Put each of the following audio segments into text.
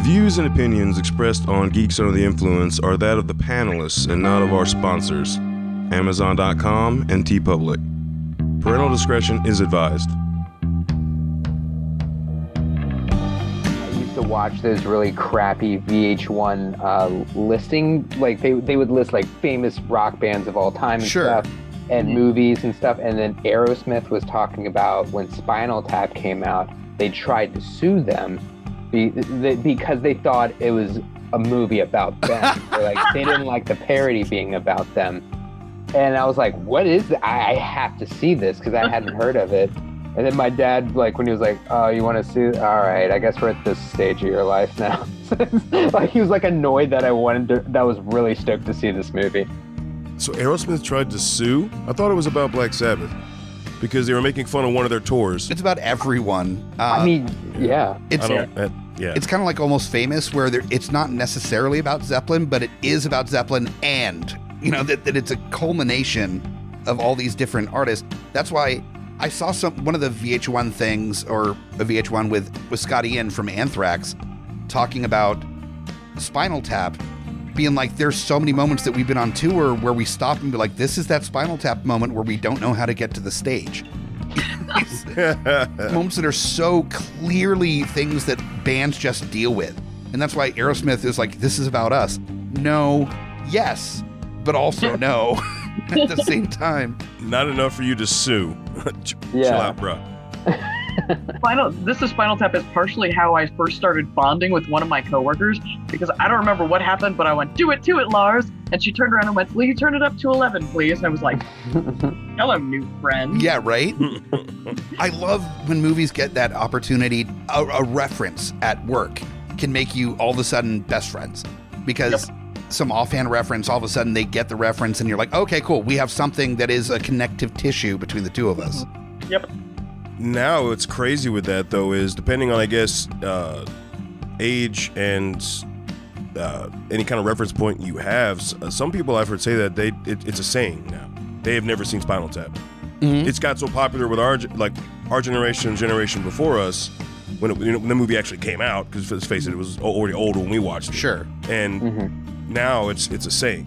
views and opinions expressed on Geeks Under the Influence are that of the panelists and not of our sponsors, Amazon.com and TeePublic. Parental discretion is advised. I used to watch those really crappy VH1 listing, like they would list like famous rock bands of all time and stuff, and movies and stuff. And then Aerosmith was talking about when Spinal Tap came out, they tried to sue them because they thought it was a movie about them. They didn't like the parody being about them. And I was like, what is that? I have to see this because I hadn't heard of it. And then my dad, like, when he was like, oh, you want to see? All right, I guess we're at this stage of your life now. Like, he was like annoyed that I was really stoked to see this movie. So Aerosmith tried to sue? I thought it was about Black Sabbath because they were making fun of one of their tours. It's about everyone. Yeah. It's kind of like Almost Famous, where it's not necessarily about Zeppelin, but it is about Zeppelin, and that it's a culmination of all these different artists. That's why I saw one of the VH1 things, or a VH1 with Scott Ian from Anthrax, talking about Spinal Tap, being like, there's so many moments that we've been on tour where we stop and be like, this is that Spinal Tap moment where we don't know how to get to the stage. Moments that are so clearly things that bands just deal with. And that's why Aerosmith is like, this is about us. No, yes, but also no at the same time. Not enough for you to sue. Chill out, bro. This is Spinal Tap is partially how I first started bonding with one of my coworkers, because I don't remember what happened, but I went, do it, Lars. And she turned around and went, will you turn it up to 11, please? And I was like, hello, new friend. Yeah, right? I love when movies get that opportunity. A reference at work can make you all of a sudden best friends, because some offhand reference, all of a sudden they get the reference and you're like, okay, cool. We have something that is a connective tissue between the two of us. Yep. Now, what's crazy with that, though, is depending on, I guess, age and any kind of reference point you have, some people I've heard say that it's a saying now. They have never seen Spinal Tap. Mm-hmm. It's got so popular with our generation before us when the movie actually came out, because let's face it was already old when we watched it. Sure. And now it's a saying.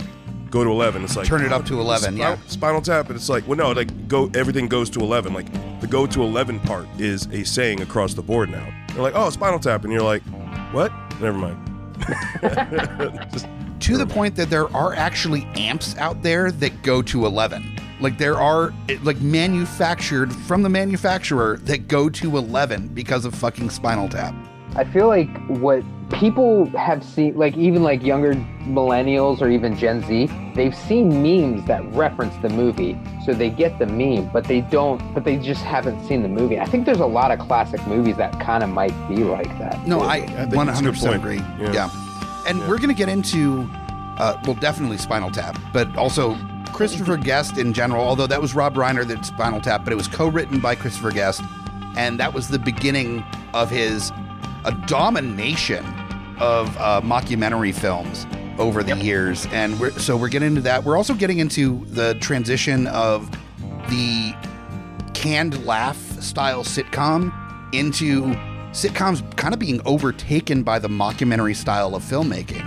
Go to 11. It's like, turn it up to 11. Spinal Tap, and it's like, well, no, like everything goes to 11. Like the go to 11 part is a saying across the board now. They're like, oh, Spinal Tap, and you're like, what? Never mind. To the point that there are actually amps out there that go to 11. Like there are manufactured from the manufacturer that go to 11 because of fucking Spinal Tap. I feel like what people have seen, like even like younger millennials or even Gen Z, they've seen memes that reference the movie, so they get the meme, but they just haven't seen the movie. I think there's a lot of classic movies that kind of might be like that. No, I 100% agree. Yeah. And we're going to get into, definitely Spinal Tap, but also Christopher Guest in general, although that was Rob Reiner that Spinal Tap, but it was co-written by Christopher Guest, and that was the beginning of his domination of mockumentary films over the years. And we're getting into that. We're also getting into the transition of the canned laugh style sitcom into sitcoms kind of being overtaken by the mockumentary style of filmmaking,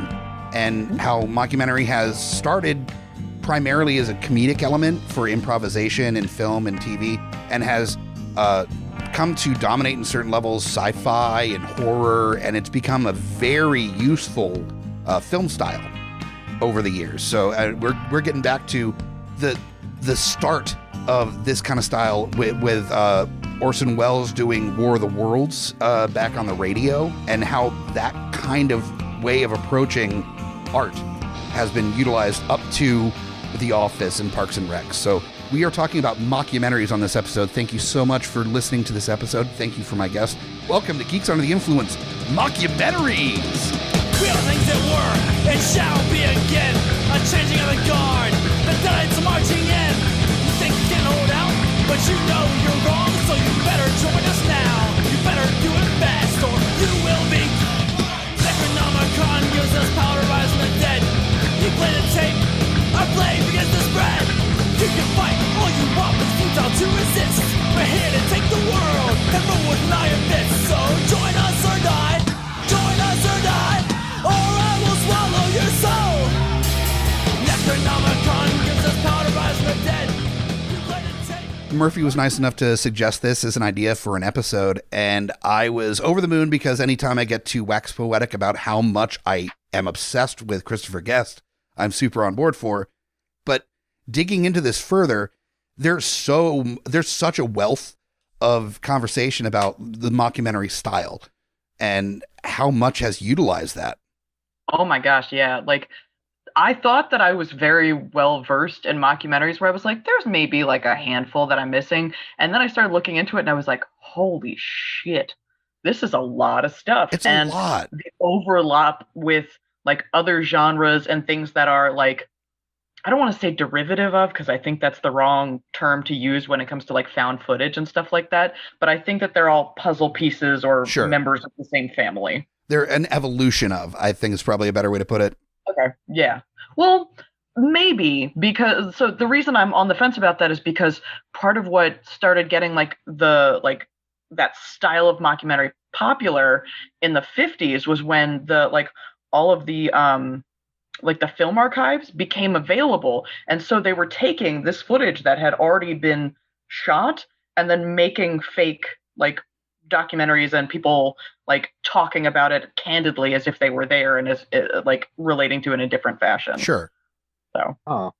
and how mockumentary has started primarily as a comedic element for improvisation in film and TV, and has come to dominate in certain levels sci-fi and horror, and it's become a very useful film style over the years. So we're getting back to the start of this kind of style with Orson Welles doing War of the Worlds back on the radio, and how that kind of way of approaching art has been utilized up to The Office and Parks and Rec. So we are talking about mockumentaries on this episode. Thank you so much for listening to this episode. Thank you for my guest. Welcome to Geeks Under the Influence Mockumentaries. We are things that were and shall be again. A changing of the guard, the dead's marching in. You think you can hold out, but you know you're wrong, so you better join us now. You better do it fast, or you will be. Necronomicon uses power to rise from the dead. You play the tape, our blade begins to spread. You can fight all you want, but it's futile to resist. We're here to take the world and rule with an iron fist. So join us or die. Join us or die. Murphy was nice enough to suggest this as an idea for an episode, and I was over the moon because anytime I get to wax poetic about how much I am obsessed with Christopher Guest, I'm super on board for. But digging into this further, there's such a wealth of conversation about the mockumentary style and how much has utilized that. Oh my gosh, yeah. Like, I thought that I was very well versed in mockumentaries, where I was like, there's maybe like a handful that I'm missing. And then I started looking into it and I was like, holy shit, this is a lot of stuff. It's and a lot. The overlap with like other genres and things that are like, I don't want to say derivative of, because I think that's the wrong term to use when it comes to like found footage and stuff like that. But I think that they're all puzzle pieces or members of the same family. They're an evolution of, I think is probably a better way to put it. Okay. Yeah. Well, maybe, because so the reason I'm on the fence about that is because part of what started getting like that style of mockumentary popular in the 50s was when all of the the film archives became available, and so they were taking this footage that had already been shot and then making fake like documentaries and people like talking about it candidly as if they were there and as like relating to it in a different fashion. Sure. So. Oh.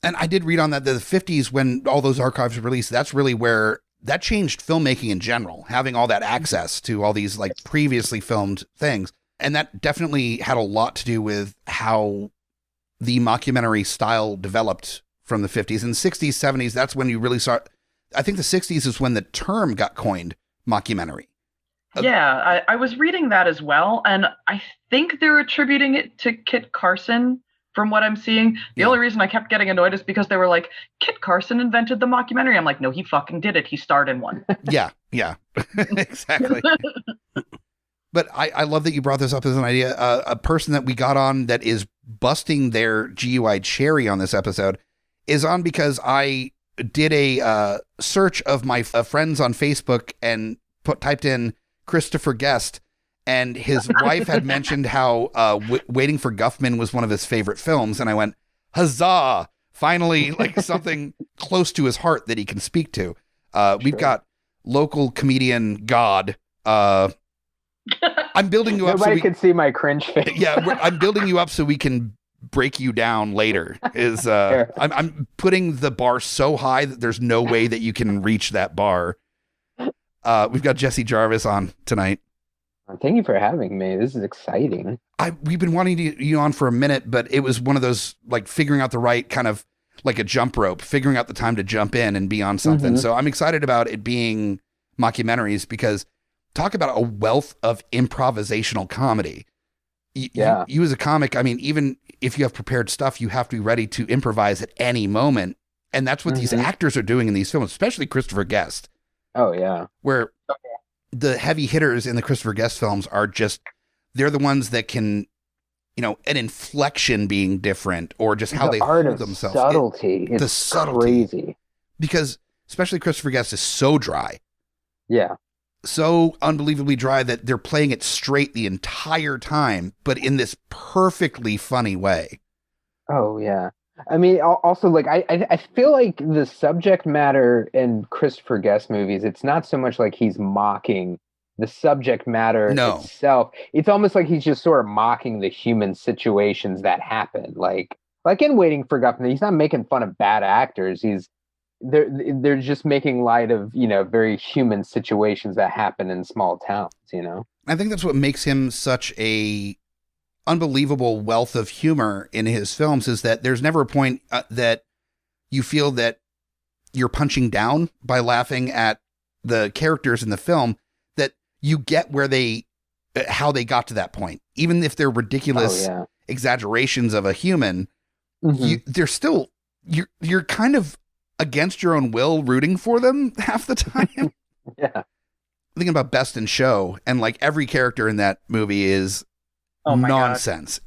And I did read on that the 50s when all those archives were released, that's really where that changed filmmaking in general, having all that access to all these like previously filmed things. And that definitely had a lot to do with how the mockumentary style developed from the 50s and 60s, 70s. That's when you really saw, I think the 60s is when the term got coined, mockumentary. Yeah, I was reading that as well, and I think they're attributing it to Kit Carson from what I'm seeing. The only reason I kept getting annoyed is because they were like, Kit Carson invented the mockumentary. I'm like, no, he fucking did it. He starred in one. Yeah, exactly. But I love that you brought this up as an idea. A person that we got on that is busting their GUI cherry on this episode is on because I did a search of my friends on Facebook and typed in Christopher Guest, and his wife had mentioned how Waiting for Guffman was one of his favorite films, and I went, huzzah! Finally, like something close to his heart that he can speak to. We've got local comedian God. I'm building you up. Nobody can see my cringe face. Yeah, I'm building you up so we can break you down later. I'm putting the bar so high that there's no way that you can reach that bar. We've got Jesse Jarvis on tonight. Thank you for having me. This is exciting. We've been wanting you on for a minute, but it was one of those like figuring out the right kind of like a jump rope, figuring out the time to jump in and be on something. Mm-hmm. So I'm excited about it being mockumentaries because talk about a wealth of improvisational comedy. You as a comic, I mean, even if you have prepared stuff, you have to be ready to improvise at any moment. And that's what these actors are doing in these films, especially Christopher Guest. Oh, yeah. Where the heavy hitters in the Christopher Guest films are just, they're the ones that can, an inflection being different or just how they hold themselves. Subtlety. It's subtlety. Crazy. Because especially Christopher Guest is so dry. Yeah. So unbelievably dry that they're playing it straight the entire time, but in this perfectly funny way. Oh, yeah. I mean, also, like, I feel like the subject matter in Christopher Guest movies, it's not so much like he's mocking the subject matter itself. It's almost like he's just sort of mocking the human situations that happen. Like in Waiting for Guffman, he's not making fun of bad actors. They're just making light of, very human situations that happen in small towns, I think that's what makes him such a unbelievable wealth of humor in his films is that there's never a point that you feel that you're punching down by laughing at the characters in the film, that you get where how they got to that point. Even if they're ridiculous exaggerations of a human, they're still, you're kind of against your own will rooting for them half the time. Yeah. Thinking about Best in Show, and like every character in that movie is nonsense.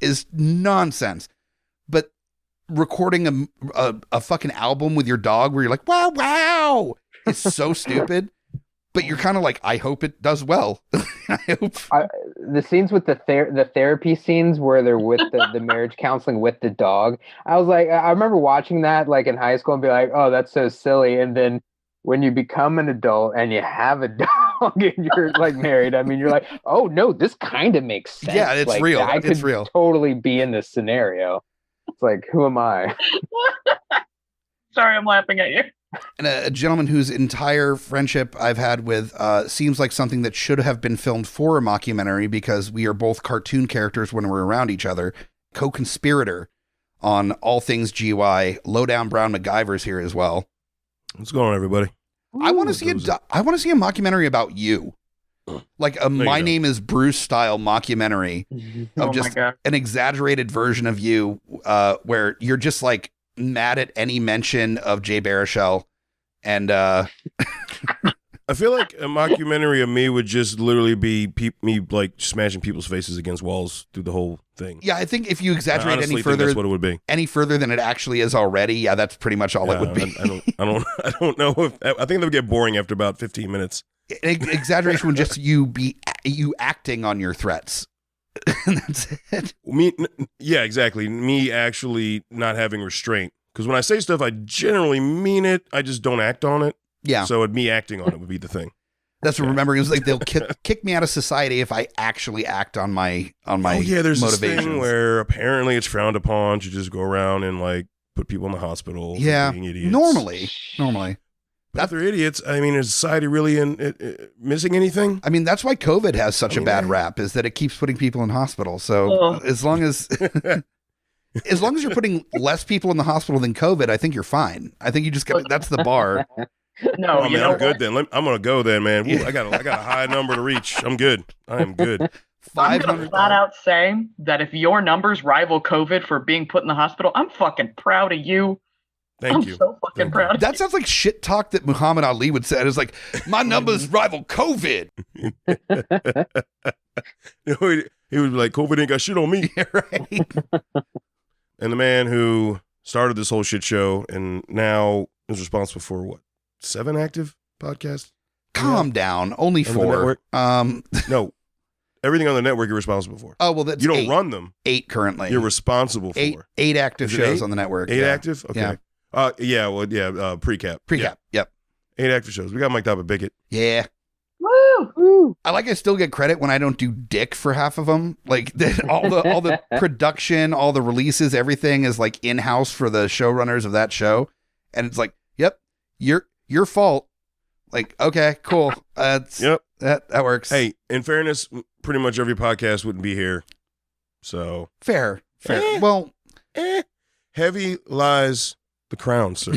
But recording a fucking album with your dog where you're like, wow, is so stupid. But you're kind of like, I hope it does well. The scenes with the therapy scenes where they're with the marriage counseling with the dog. I was like, I remember watching that like in high school and be like, oh, that's so silly. And then when you become an adult and you have a dog and you're like married, I mean, you're like, oh no, this kind of makes sense. Yeah, it's like, real. I could totally be in this scenario. It's like, who am I? Sorry, I'm laughing at you. And a gentleman whose entire friendship I've had with seems like something that should have been filmed for a mockumentary because we are both cartoon characters when we're around each other. Co-conspirator on all things GUI. Lowdown Brown MacGyver's here as well. What's going on, everybody? I want to see I want to see a mockumentary about you. Like a My Name is Bruce style mockumentary of just an exaggerated version of you where you're just like mad at any mention of Jay Baruchel. And I feel like a mockumentary of me would just literally be me like smashing people's faces against walls through the whole thing. Yeah, I think if you exaggerate any further, that's what it would be. Any further than it actually is already, yeah, that's pretty much all it would be. I don't know if I think it would get boring after about 15 minutes. Exaggeration would just you acting on your threats. And that's it. Yeah, exactly. Me actually not having restraint. Because when I say stuff, I generally mean it. I just don't act on it. Yeah. So me acting on it would be the thing. That's what remembering. It was like they'll kick me out of society if I actually act on my there's motivations. This thing where apparently it's frowned upon to just go around and like put people in the hospital. Yeah. For being idiots. Normally. But if they're idiots, I mean, is society really missing anything? I mean, that's why COVID has such a bad rap, is that it keeps putting people in hospital. So as long as you're putting less people in the hospital than COVID, I think you're fine. I think you just that's the bar. No, man, I'm good then. I'm gonna go then, man. Ooh, I got a high number to reach. I'm good. I am good. I'm gonna flat out say that if your numbers rival COVID for being put in the hospital, I'm fucking proud of you. Thank you. I'm so fucking proud of you. That sounds like shit talk that Muhammad Ali would say. It's like, my numbers rival COVID. He would be like, COVID ain't got shit on me. Yeah, right. And the man who started this whole shit show and now is responsible for what? 7 active podcasts? Calm down. Only 4. No. Everything on the network you're responsible for. Oh, well, that's you don't run them. 8 currently. You're responsible for 8 active shows on the network. 8 active? Okay. Yeah. Pre-cap. Pre-cap. Yep. 8 active shows. We got Michael Bickett. Yeah. Woo! I still get credit when I don't do dick for half of them. Like all the production, all the releases, everything is like in-house for the showrunners of that show. And it's like, yep, your fault. Like, okay, cool. Yep. That works. Hey, in fairness, pretty much every podcast wouldn't be here. So fair. Well, heavy lies the crown, sir.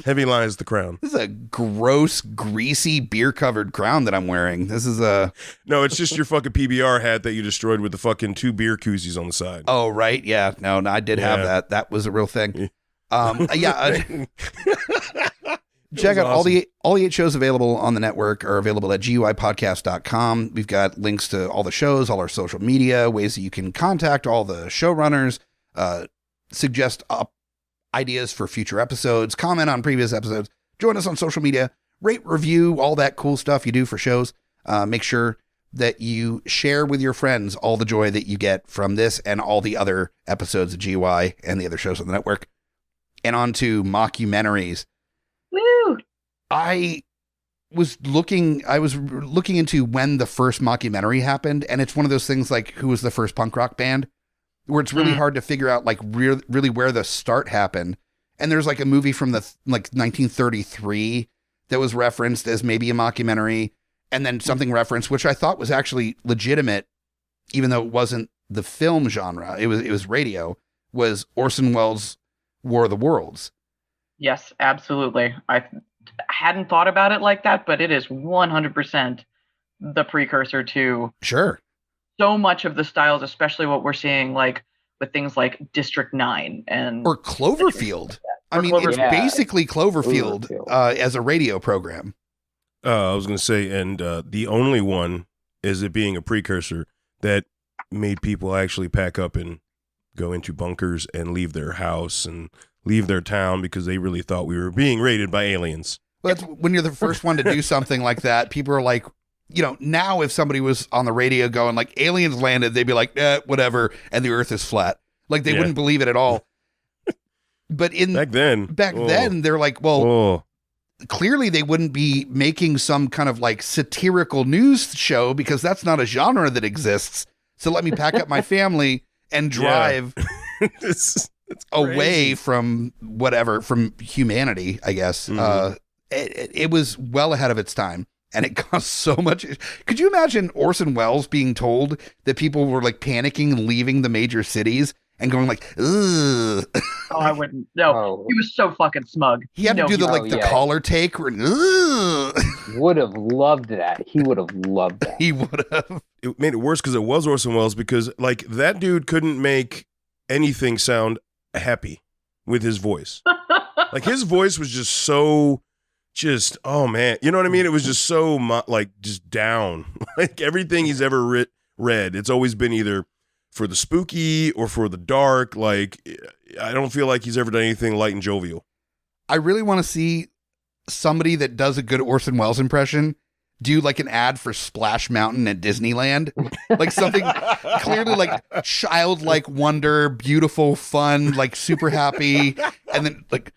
Heavy lies the crown. This is a gross, greasy, beer-covered crown that I'm wearing. This is No, it's just your fucking PBR hat that you destroyed with the fucking 2 beer koozies on the side. Oh, right. Yeah. No, I did have that. That was a real thing. Check out awesome. all the 8 shows available on the network are available at GUIpodcast.com. We've got links to all the shows, all our social media, ways that you can contact all the showrunners, suggest ideas for future episodes, comment on previous episodes, join us on social media, rate, review, all that cool stuff you do for shows. Make sure that you share with your friends all the joy that you get from this and all the other episodes of GUI and the other shows on the network. And on to mockumentaries. Woo! I was looking into when the first mockumentary happened, and it's one of those things like who was the first punk rock band, where it's really hard to figure out like really where the start happened. And there's like a movie from the 1933 that was referenced as maybe a mockumentary, and then something referenced, which I thought was actually legitimate, even though it wasn't the film genre. It was radio, was Orson Welles' War of the Worlds. Yes, absolutely. I hadn't thought about it like that, but it is 100% the precursor to sure so much of the styles, especially what we're seeing like with things like District 9 and or Cloverfield. I mean, it's basically Cloverfield as a radio program. I was going to say, and the only one is it being a precursor that made people actually pack up and go into bunkers and leave their house and leave their town because they really thought we were being raided by aliens. Well, that's when you're the first one to do something like that. People are like, now if somebody was on the radio going like aliens landed, they'd be like, whatever. And the earth is flat. Like they wouldn't believe it at all. But back then, they're like, well, clearly they wouldn't be making some kind of like satirical news show because that's not a genre that exists. So let me pack up my family and drive It's away from whatever, from humanity, I guess. It was well ahead of its time, and it cost so much. Could you imagine Orson Welles being told that people were like panicking and leaving the major cities and going like, ugh? Oh, I wouldn't. No, he was so fucking smug. He had to do the collar take. Where, would have loved that. He would have loved that. He would have. It made it worse because it was Orson Welles, because like that dude couldn't make anything sound happy with his voice. Like his voice was just so, oh man, you know what I mean? It was just so like just down. Like everything he's ever read, it's always been either for the spooky or for the dark. Like I don't feel like he's ever done anything light and jovial. I really want to see somebody that does a good Orson Welles impression do like an ad for Splash Mountain at Disneyland, like something clearly like childlike wonder, beautiful, fun, like super happy, and then like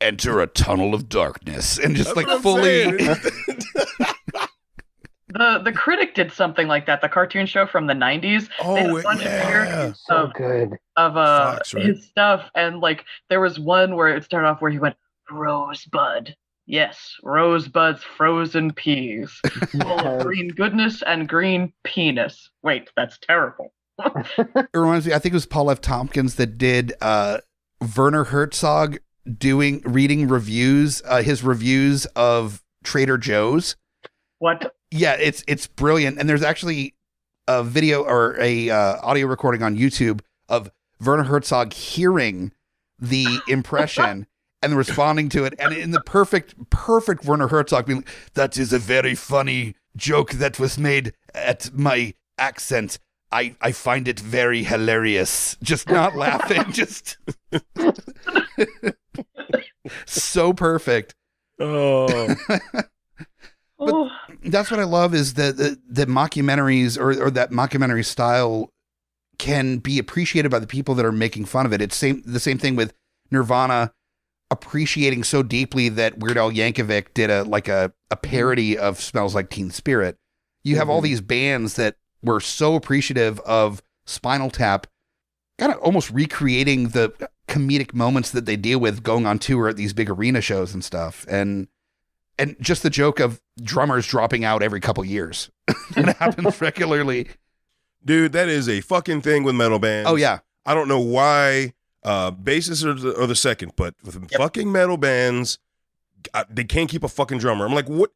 enter a tunnel of darkness and just like fully. The Critic did something like that. The cartoon show from the 90s. Oh, they had a bunch of characters so good of Fox, right? his stuff, and like there was one where it started off where he went Rosebud. Yes, Rosebud's frozen peas, full of green goodness and green penis. Wait, that's terrible. It reminds me, I think it was Paul F. Tompkins that did Werner Herzog reading reviews, his reviews of Trader Joe's. What? Yeah, it's brilliant. And there's actually a video or a audio recording on YouTube of Werner Herzog hearing the impression and responding to it, and in the perfect Werner Herzog being like, that is a very funny joke that was made at my accent. I find it very hilarious. Just not laughing, just so perfect. Oh. But that's what I love is that the mockumentaries or that mockumentary style can be appreciated by the people that are making fun of it. It's the same thing with Nirvana appreciating so deeply that Weird Al Yankovic did a parody of Smells Like Teen Spirit. You have all these bands that were so appreciative of Spinal Tap, kind of almost recreating the comedic moments that they deal with going on tour at these big arena shows and stuff. And just the joke of drummers dropping out every couple years. It happens regularly. Dude, that is a fucking thing with metal bands. Oh, yeah. I don't know why bassists are the second, but with fucking metal bands, they can't keep a fucking drummer. I'm like, what?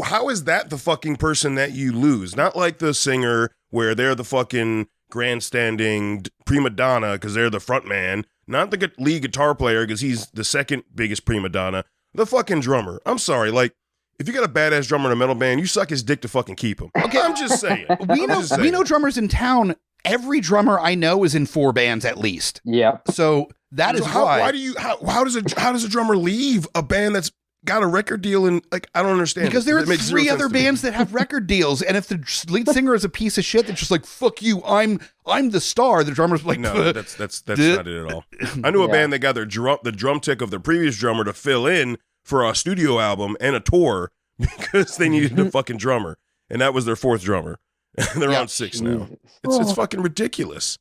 How is that the fucking person that you lose? Not like the singer where they're the fucking grandstanding prima donna because they're the front man. Not the lead guitar player because he's the second biggest prima donna. The fucking drummer. I'm sorry, like, if you got a badass drummer in a metal band, you suck his dick to fucking keep him. Okay, I'm just saying. We know drummers in town. Every drummer I know is in 4 bands at least. Yeah. So that is why. Why do you? How does a drummer leave a band that's got a record deal? And like, I don't understand. Because there are 3 other bands that have record deals, and if the lead singer is a piece of shit, that's just like, fuck you. I'm the star. The drummer's like, no, that's not it at all. I knew a band that got the drum tick of their previous drummer to fill in for a studio album and a tour because they needed a fucking drummer, and that was their 4th drummer. They're on 6 now. It's fucking ridiculous.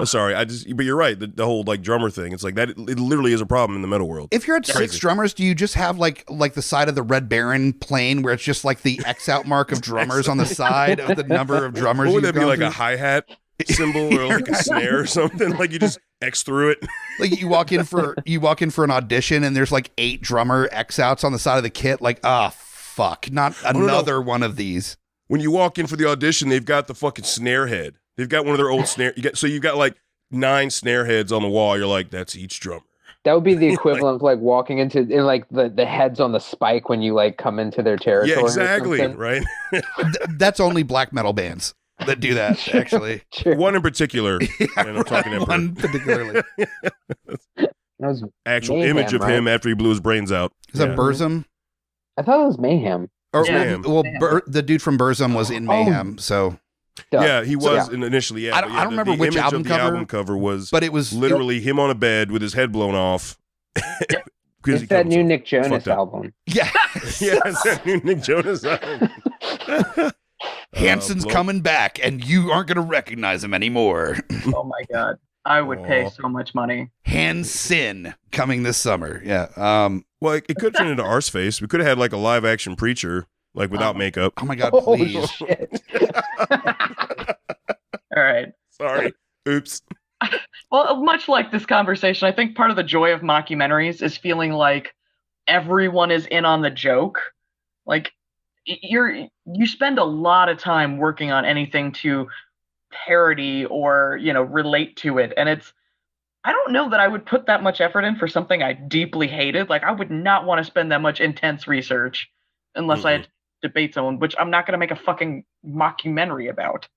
Sorry, but you're right. The whole like drummer thing. It's like that. It literally is a problem in the metal world. If you're at 6 drummers, do you just have like the side of the Red Baron plane where it's just like the X out mark of drummers on the side of the number of drummers? What would that be, like a hi-hat symbol or like a snare or something? Like you just X through it. Like you walk in for an audition and there's like 8 drummer X outs on the side of the kit. Like, fuck, not another one of these. When you walk in for the audition, they've got the fucking snare head. They've got one of their old snare. You've got like 9 snare heads on the wall. You're like, that's each drummer. That would be the equivalent of like walking into like the heads on the spike when you like come into their territory. Yeah, exactly. Right. That's only black metal bands that do that. Actually, Sure. One in particular. And I'm talking Emperor. One particularly. That was Actual Mayhem, image of right? him after he blew his brains out. Is that Burzum? I thought it was Mayhem. Or Mayhem. well, the dude from Burzum was in Mayhem, so. Yeah, he was initially. Yeah, I don't remember which image album of the cover. album cover was, but it was literally him on a bed with his head blown off, Because it's that new Nick Jonas album. Yeah. Yeah, it's that new Nick Jonas album. Hanson's coming back, and you aren't going to recognize him anymore. Oh my God. I would pay so much money. Hanson coming this summer. Yeah. Well, it could turn into Arseface. We could have had like a live action preacher, like without makeup. Oh my God, please. Holy shit. All right. Sorry. Oops. Well, much like this conversation, I think part of the joy of mockumentaries is feeling like everyone is in on the joke. Like you spend a lot of time working on anything to parody or, relate to it. And I don't know that I would put that much effort in for something I deeply hated. Like I would not want to spend that much intense research unless I had to debate someone, which I'm not going to make a fucking mockumentary about.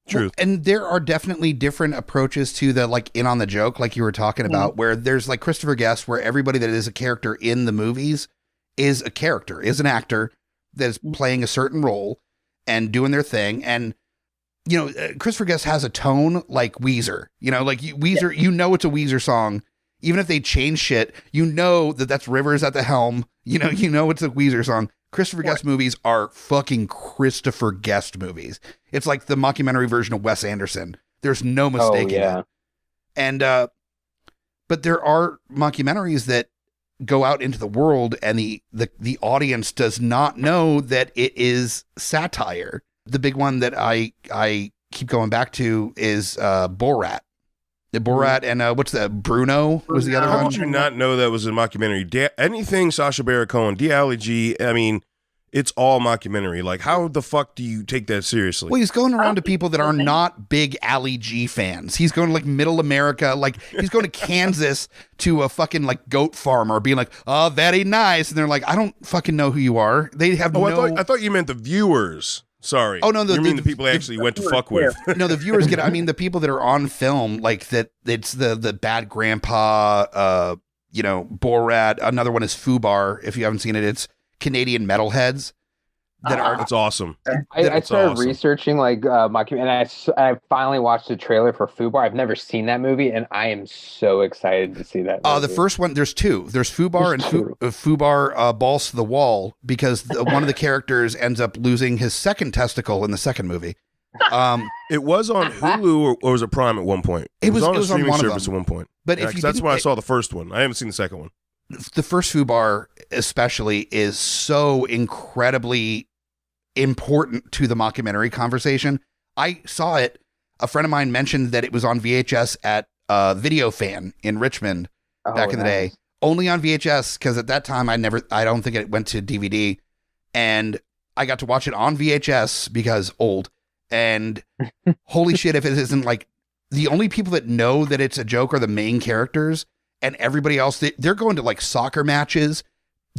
Truth. And there are definitely different approaches to the like in on the joke, like you were talking about, where there's like Christopher Guest, where everybody that is a character in the movies is a character, is an actor that is playing a certain role and doing their thing. And Christopher Guest has a tone like Weezer, like Weezer, it's a Weezer song. Even if they change shit, that's Rivers at the helm. It's a Weezer song. Christopher Guest movies are fucking Christopher Guest movies. It's like the mockumentary version of Wes Anderson. There's no mistake in it. And, but there are mockumentaries that go out into the world and the audience does not know that it is satire. The big one that I keep going back to is Borat. The Borat and what's that? Bruno was the other one. How did you not know that was a mockumentary? Anything Sacha Baron Cohen, D. G. I mean, it's all mockumentary. Like, how the fuck do you take that seriously? Well, he's going around to people that are not big Ali G fans. He's going to like middle America. Like he's going to Kansas to a fucking like goat farmer being like, oh, very nice. And they're like, I don't fucking know who you are. They have I thought you meant the viewers. Sorry. Oh, no. You mean the people they actually went to fuck with. No, the viewers get, the people that are on film, like that, it's the bad grandpa, Borat. Another one is Fubar. If you haven't seen it, it's Canadian metalheads that are. That's awesome. I started researching like and I finally watched the trailer for Fubar. I've never seen that movie, and I am so excited to see that movie. The first one, there's two. There's Fubar and Fubar balls to the wall because one of the characters ends up losing his second testicle in the second movie. It was on Hulu or was it Prime at one point? It was on a streaming service at one point. But that's when I saw the first one. I haven't seen the second one. The first Fubar especially is so incredibly important to the mockumentary conversation. I saw it. A friend of mine mentioned that it was on VHS at Video Fan in Richmond back in the day. Only on VHS because at that time I don't think it went to DVD. And I got to watch it on VHS because old. And holy shit, if it isn't like the only people that know that it's a joke are the main characters. And everybody else, they're going to like soccer matches,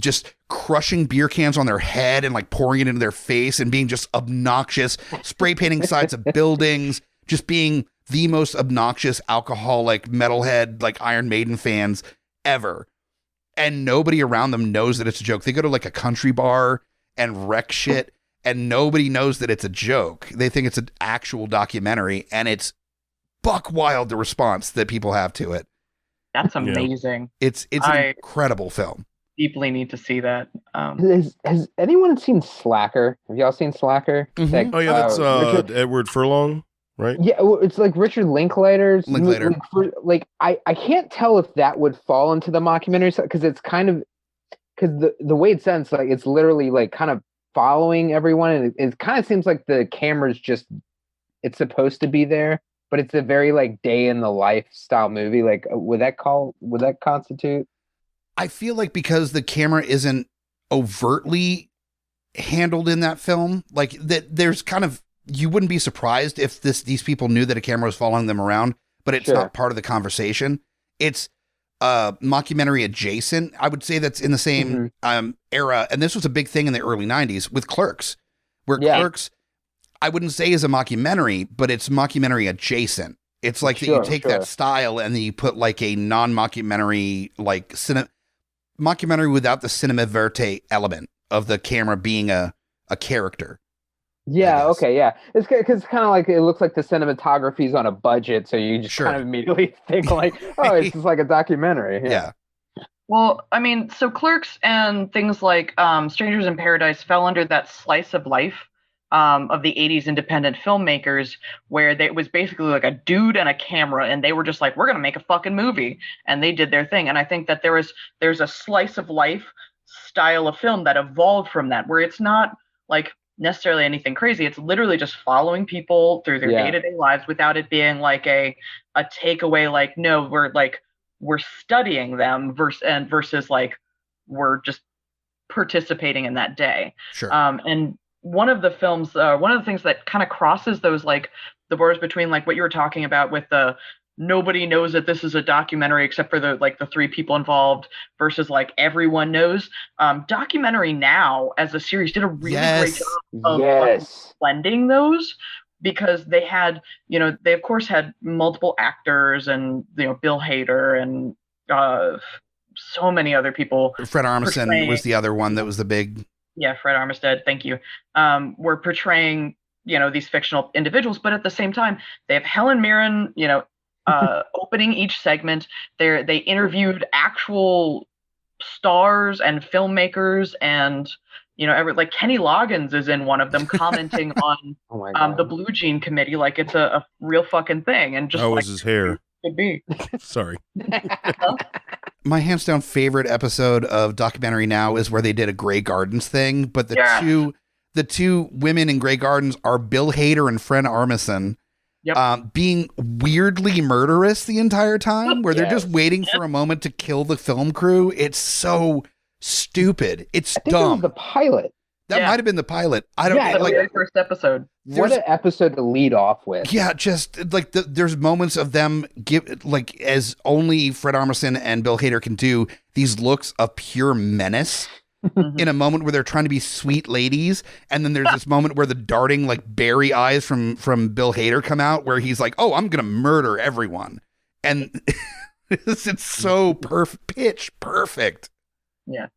just crushing beer cans on their head and like pouring it into their face and being just obnoxious, spray painting sides of buildings, just being the most obnoxious alcoholic metalhead, like Iron Maiden fans ever. And nobody around them knows that it's a joke. They go to like a country bar and wreck shit and nobody knows that it's a joke. They think it's an actual documentary and it's buck wild the response that people have to it. That's amazing. Yeah. It's an incredible film. Deeply need to see that. Has anyone seen Slacker? Have y'all seen Slacker? Mm-hmm. That's Edward Furlong, right? Yeah, it's like Richard Linklater's. I can't tell if that would fall into the mockumentary because it's kind of the way it sounds like it's literally like kind of following everyone, and it kind of seems like the camera's just it's supposed to be there. But it's a very like day in the life style movie. Like, would that constitute? I feel like because the camera isn't overtly handled in that film, like that, there's kind of you wouldn't be surprised if these people knew that a camera was following them around, but it's not part of the conversation. It's mockumentary adjacent. I would say that's in the same era, and this was a big thing in the early '90s with Clerks, where Clerks. I wouldn't say is a mockumentary, but it's mockumentary adjacent. It's like that you take that style and then you put like a non-mockumentary, like mockumentary without the cinema verite element of the camera being a character. Yeah. Okay. Yeah. It's kind of like it looks like the cinematography's on a budget, so you just kind of immediately think like, oh, it's just like a documentary. Yeah. Well, I mean, so Clerks and things like Strangers in Paradise fell under that slice of life of the 80s independent filmmakers where it was basically like a dude and a camera, and they were just like, we're going to make a fucking movie. And they did their thing. And I think that there's a slice of life style of film that evolved from that, where it's not like necessarily anything crazy. It's literally just following people through their day-to-day lives without it being like a takeaway, like, no, we're studying them versus like we're just participating in that day. Sure. And one of the films, one of the things that kind of crosses those, like the borders between like what you were talking about with the nobody knows that this is a documentary except for the three people involved versus like everyone knows. Documentary Now as a series did a really great job of blending those, because they had, they of course had multiple actors and, Bill Hader and so many other people. Fred Armisen was the other one that was the big. Yeah, Fred Armistead, thank you. Were portraying, these fictional individuals, but at the same time, they have Helen Mirren, opening each segment. They interviewed actual stars and filmmakers, and like Kenny Loggins is in one of them commenting on the Blue Jean Committee like it's a real fucking thing. And just how was his hair? Could be. Sorry. My hands down favorite episode of Documentary Now is where they did a Grey Gardens thing, but the two women in Grey Gardens are Bill Hader and Fred Armisen. Yep. Being weirdly murderous the entire time, where they're just waiting for a moment to kill the film crew. It's so stupid. It's dumb. It was the pilot. That might have been the pilot. I don't know. Like the first episode. What an episode to lead off with. Yeah, just like there's moments of them as only Fred Armisen and Bill Hader can do, these looks of pure menace. In a moment where they're trying to be sweet ladies, and then there's this moment where the darting like berry eyes from Bill Hader come out, where he's like, "Oh, I'm gonna murder everyone," and it's so pitch perfect. Yeah,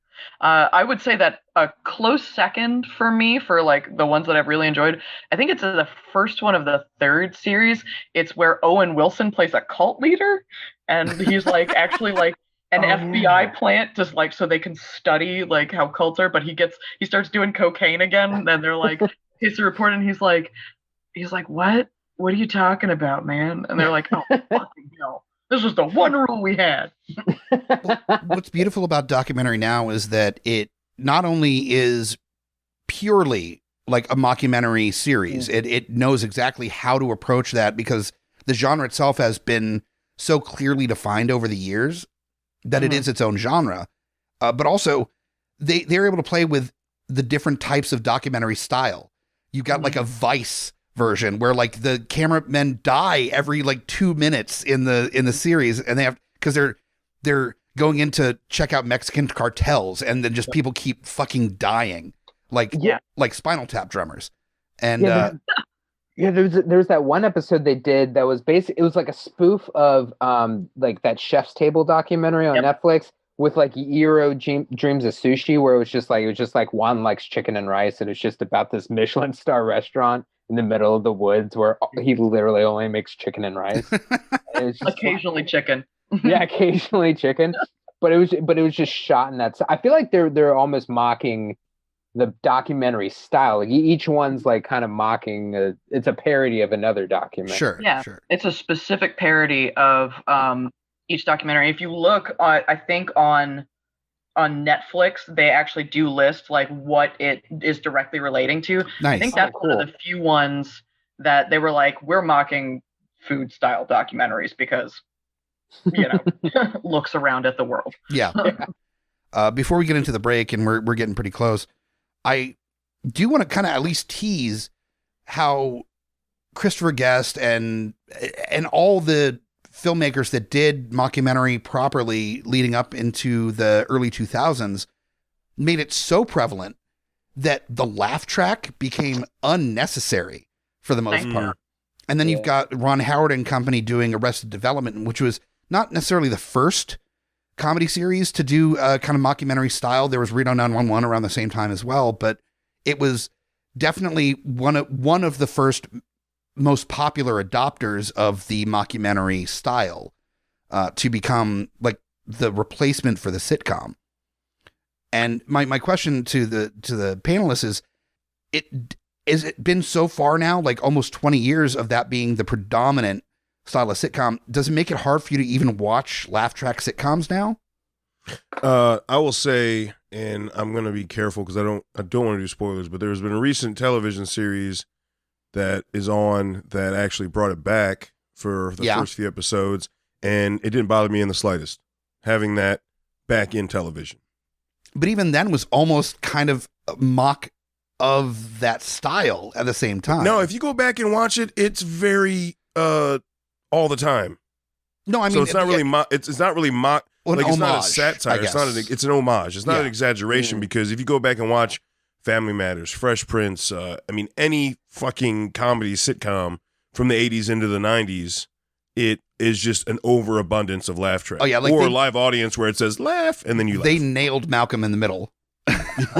I would say that a close second for me for like the ones that I've really enjoyed, I think it's the first one of the third series. It's where Owen Wilson plays a cult leader, and he's like actually like an FBI plant, just like so they can study like how cults are, but he starts doing cocaine again, and they're like, he's a report, and he's like, what are you talking about, man? And they're like, oh fucking hell, this was the one rule we had. What's beautiful about Documentary Now is that it not only is purely like a mockumentary series, it knows exactly how to approach that, because the genre itself has been so clearly defined over the years that it is its own genre, but also they're able to play with the different types of documentary style. You've got like a Vice version where like the cameramen die every like 2 minutes in the series, and they have, because they're going in to check out Mexican cartels, and then just people keep fucking dying, like Spinal Tap drummers, and there's that one episode they did that was it was like a spoof of like that Chef's Table documentary on Netflix with like Eero Dreams of Sushi, where it was just like Juan likes chicken and rice, and it's just about this Michelin star restaurant in the middle of the woods where he literally only makes chicken and rice. And occasionally chicken. Yeah, occasionally chicken. But it was just shot in that. I feel like they're almost mocking the documentary style. Like each one's like kind of mocking it's a parody of another documentary. Sure. It's a specific parody of each documentary. If you look, I think on Netflix, they actually do list like what it is directly relating to. Nice. I think that's one of the few ones that they were like, we're mocking food style documentaries because, looks around at the world. Yeah. Before we get into the break, and we're getting pretty close, I do want to kind of at least tease how Christopher Guest and all the filmmakers that did mockumentary properly leading up into the early 2000s made it so prevalent that the laugh track became unnecessary for the most part. And then you've got Ron Howard and company doing Arrested Development, which was not necessarily the first comedy series to do a kind of mockumentary style. There was Reno 911 around the same time as well, but it was definitely one of the first most popular adopters of the mockumentary style to become like the replacement for the sitcom. And my question to the panelists is it been so far now, like almost 20 years of that being the predominant style of sitcom? Does it make it hard for you to even watch laugh track sitcoms now? I will say, and I'm going to be careful because I don't want to do spoilers, but there's been a recent television series that is on that actually brought it back for the first few episodes, and it didn't bother me in the slightest having that back in television. But even then was almost kind of a mock of that style at the same time. No, if you go back and watch it, it's very all the time. No, I mean, so it's not really it's not really mock. Well, like it's not a homage, satire. It's an homage. It's not an exaggeration because if you go back and watch Family Matters, Fresh Prince, any fucking comedy sitcom from the 80s into the 90s, it is just an overabundance of laugh tracks. Oh yeah, like or a live audience where it says laugh and then you laugh. They nailed Malcolm in the Middle.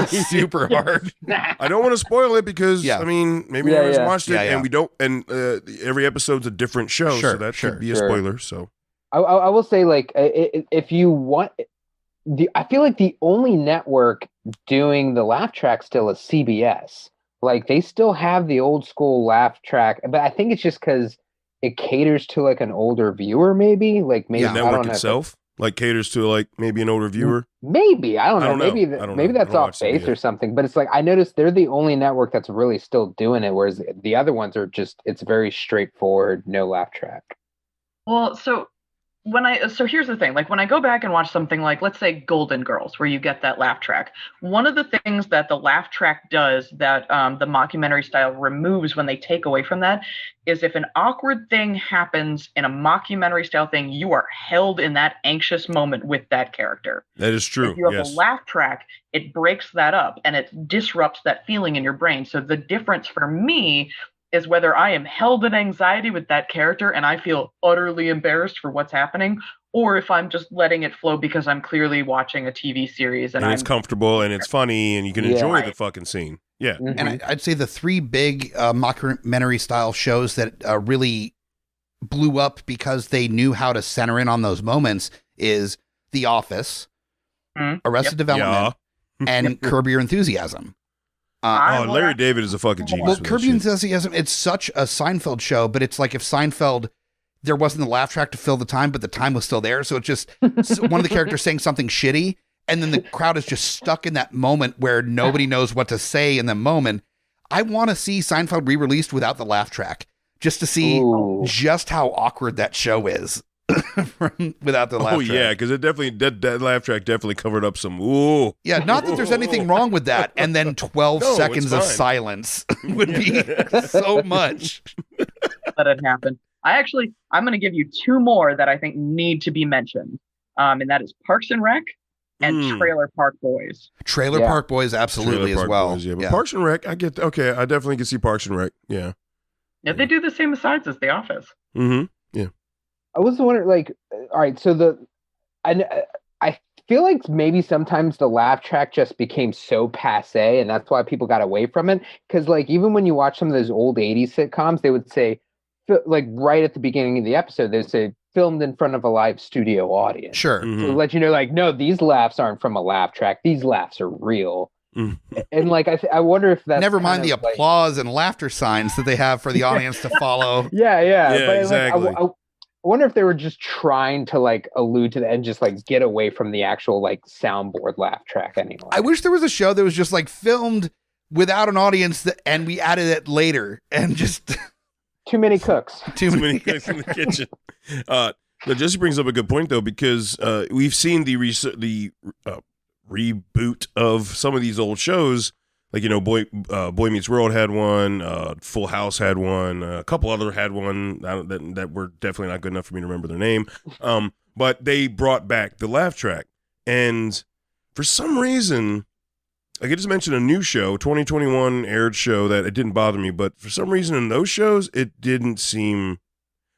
Super hard. I don't want to spoil it because maybe you guys watched it and we don't. And every episode's a different show, so that should be a spoiler. So I will say, like, if you want, I feel like the only network doing the laugh track still is CBS. Like, they still have the old school laugh track, but I think it's just because it caters to like an older viewer, maybe. Like maybe the network itself. Like caters to like maybe an older viewer. Maybe I don't know. Maybe that's off base or something. But it's like I noticed they're the only network that's really still doing it, whereas the other ones are just it's very straightforward, no laugh track. Well, so here's the thing. Like when I go back and watch something like, let's say, Golden Girls, where you get that laugh track, one of the things that the laugh track does that the mockumentary style removes when they take away from that is if an awkward thing happens in a mockumentary style thing, you are held in that anxious moment with that character. That is true. If you have a laugh track, it breaks that up and it disrupts that feeling in your brain. So the difference for me is whether I am held in anxiety with that character and I feel utterly embarrassed for what's happening, or if I'm just letting it flow because I'm clearly watching a TV series and it's comfortable and it's funny and you can enjoy the fucking scene. Yeah. Mm-hmm. And I'd say the three big mockumentary style shows that really blew up because they knew how to center in on those moments is The Office, Arrested Development, and Curb Your Enthusiasm. Larry David is a fucking genius. Well, Curb Your Enthusiasm, it's such a Seinfeld show, but it's like if Seinfeld, there wasn't the laugh track to fill the time, but the time was still there. So it's just one of the characters saying something shitty, and then the crowd is just stuck in that moment where nobody knows what to say in the moment. I want to see Seinfeld re-released without the laugh track, just to see just how awkward that show is. Without the laugh track. Yeah, because it definitely that laugh track definitely covered up some ooh. Yeah, not that there's anything wrong with that. And then 12 seconds of silence would be so much. Let it happen. I'm going to give you two more that I think need to be mentioned. And that is Parks and Rec and Trailer Park Boys. Trailer Park Boys, absolutely, as well. Boys, but Parks and Rec, I definitely can see Parks and Rec. Yeah. Yeah, they do the same asides as The Office. Mm-hmm. Yeah. I was wondering, like, all right, so I feel like maybe sometimes the laugh track just became so passe, and that's why people got away from it. Because, like, even when you watch some of those old 80s sitcoms, they would say, like, right at the beginning of the episode, they'd say, filmed in front of a live studio audience. Sure. Mm-hmm. To let you know, like, no, these laughs aren't from a laugh track. These laughs are real. And, like, I wonder if that's... Never mind the applause and laughter signs that they have for the audience to follow. Yeah, but, exactly. Like, I wonder if they were just trying to like allude to that and just like get away from the actual like soundboard laugh track anymore. I wish there was a show that was just like filmed without an audience and we added it later and just too many cooks. Too many cooks in the kitchen. But Jesse brings up a good point though, because we've seen the reboot of some of these old shows. Like, you know, Boy Meets World had one, Full House had one, a couple other had one that were definitely not good enough for me to remember their name. But they brought back the laugh track. And for some reason, like I just mentioned a new show, 2021 aired show that it didn't bother me. But for some reason in those shows, it didn't seem...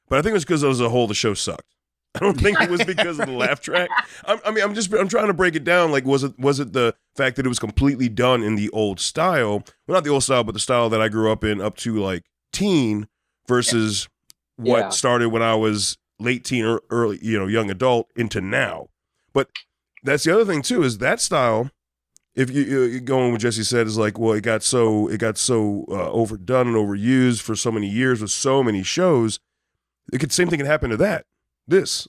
But I think it was because as a whole, the show sucked. I don't think it was because of the laugh track. I'm trying to break it down. Like, was it the fact that it was completely done in the old style? Well, not the old style, but the style that I grew up in up to like teen versus what started when I was late teen or early, young adult into now. But that's the other thing too, is that style. If you going what Jesse said is like, well, it got so overdone and overused for so many years with so many shows. Same thing could happen to that.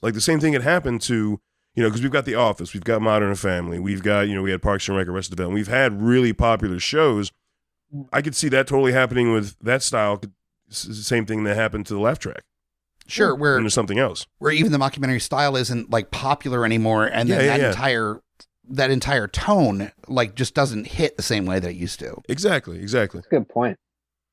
Like the same thing could happen to, because we've got The Office, we've got Modern Family, we've got, we had Parks and Rec, Arrested Development, we've had really popular shows. I could see that totally happening with that style. It's the same thing that happened to the laugh track. Sure, where there's something else where even the mockumentary style isn't like popular anymore, and then that entire tone like just doesn't hit the same way that it used to. Exactly. That's a good point.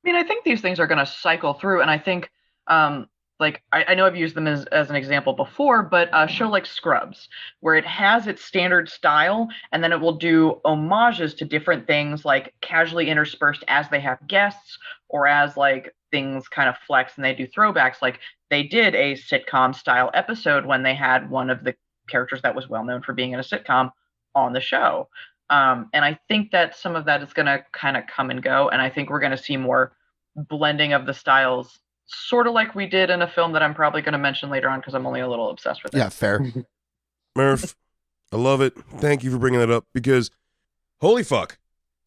I mean, I think these things are going to cycle through, and I think, I know I've used them as an example before, but a show like Scrubs, where it has its standard style, and then it will do homages to different things, like casually interspersed as they have guests, or as like things kind of flex and they do throwbacks. Like they did a sitcom style episode when they had one of the characters that was well known for being in a sitcom on the show. And I think that some of that is going to kind of come and go. And I think we're going to see more blending of the styles, sort of like we did in a film that I'm probably going to mention later on because I'm only a little obsessed with it. Yeah, fair. Murph, I love it. Thank you for bringing that up because holy fuck,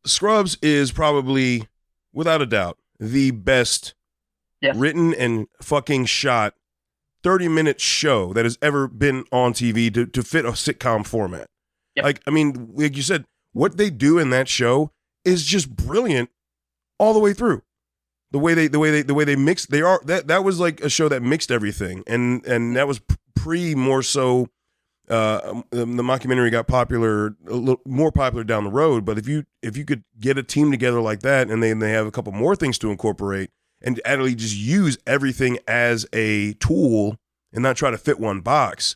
Scrubs is probably, without a doubt, the best written and fucking shot 30-minute show that has ever been on TV to fit a sitcom format. Yep. Like, I mean, like you said, what they do in that show is just brilliant all the way through. The way they mix, that was like a show that mixed everything, and that was pre more so. The mockumentary got popular, a little more popular down the road. But if you could get a team together like that, and they have a couple more things to incorporate, and actually just use everything as a tool and not try to fit one box,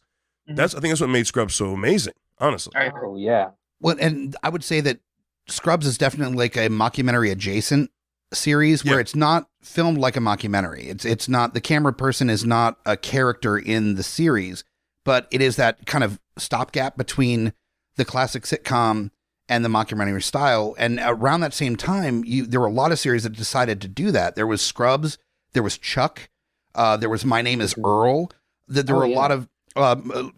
I think that's what made Scrubs so amazing. Honestly. Oh yeah. Well, and I would say that Scrubs is definitely like a mockumentary adjacent series where it's not filmed like a mockumentary. It's not, the camera person is not a character in the series, but it is that kind of stopgap between the classic sitcom and the mockumentary style. And around that same time, there were a lot of series that decided to do that. There was Scrubs, there was Chuck, there was My Name is Earl. There were a lot of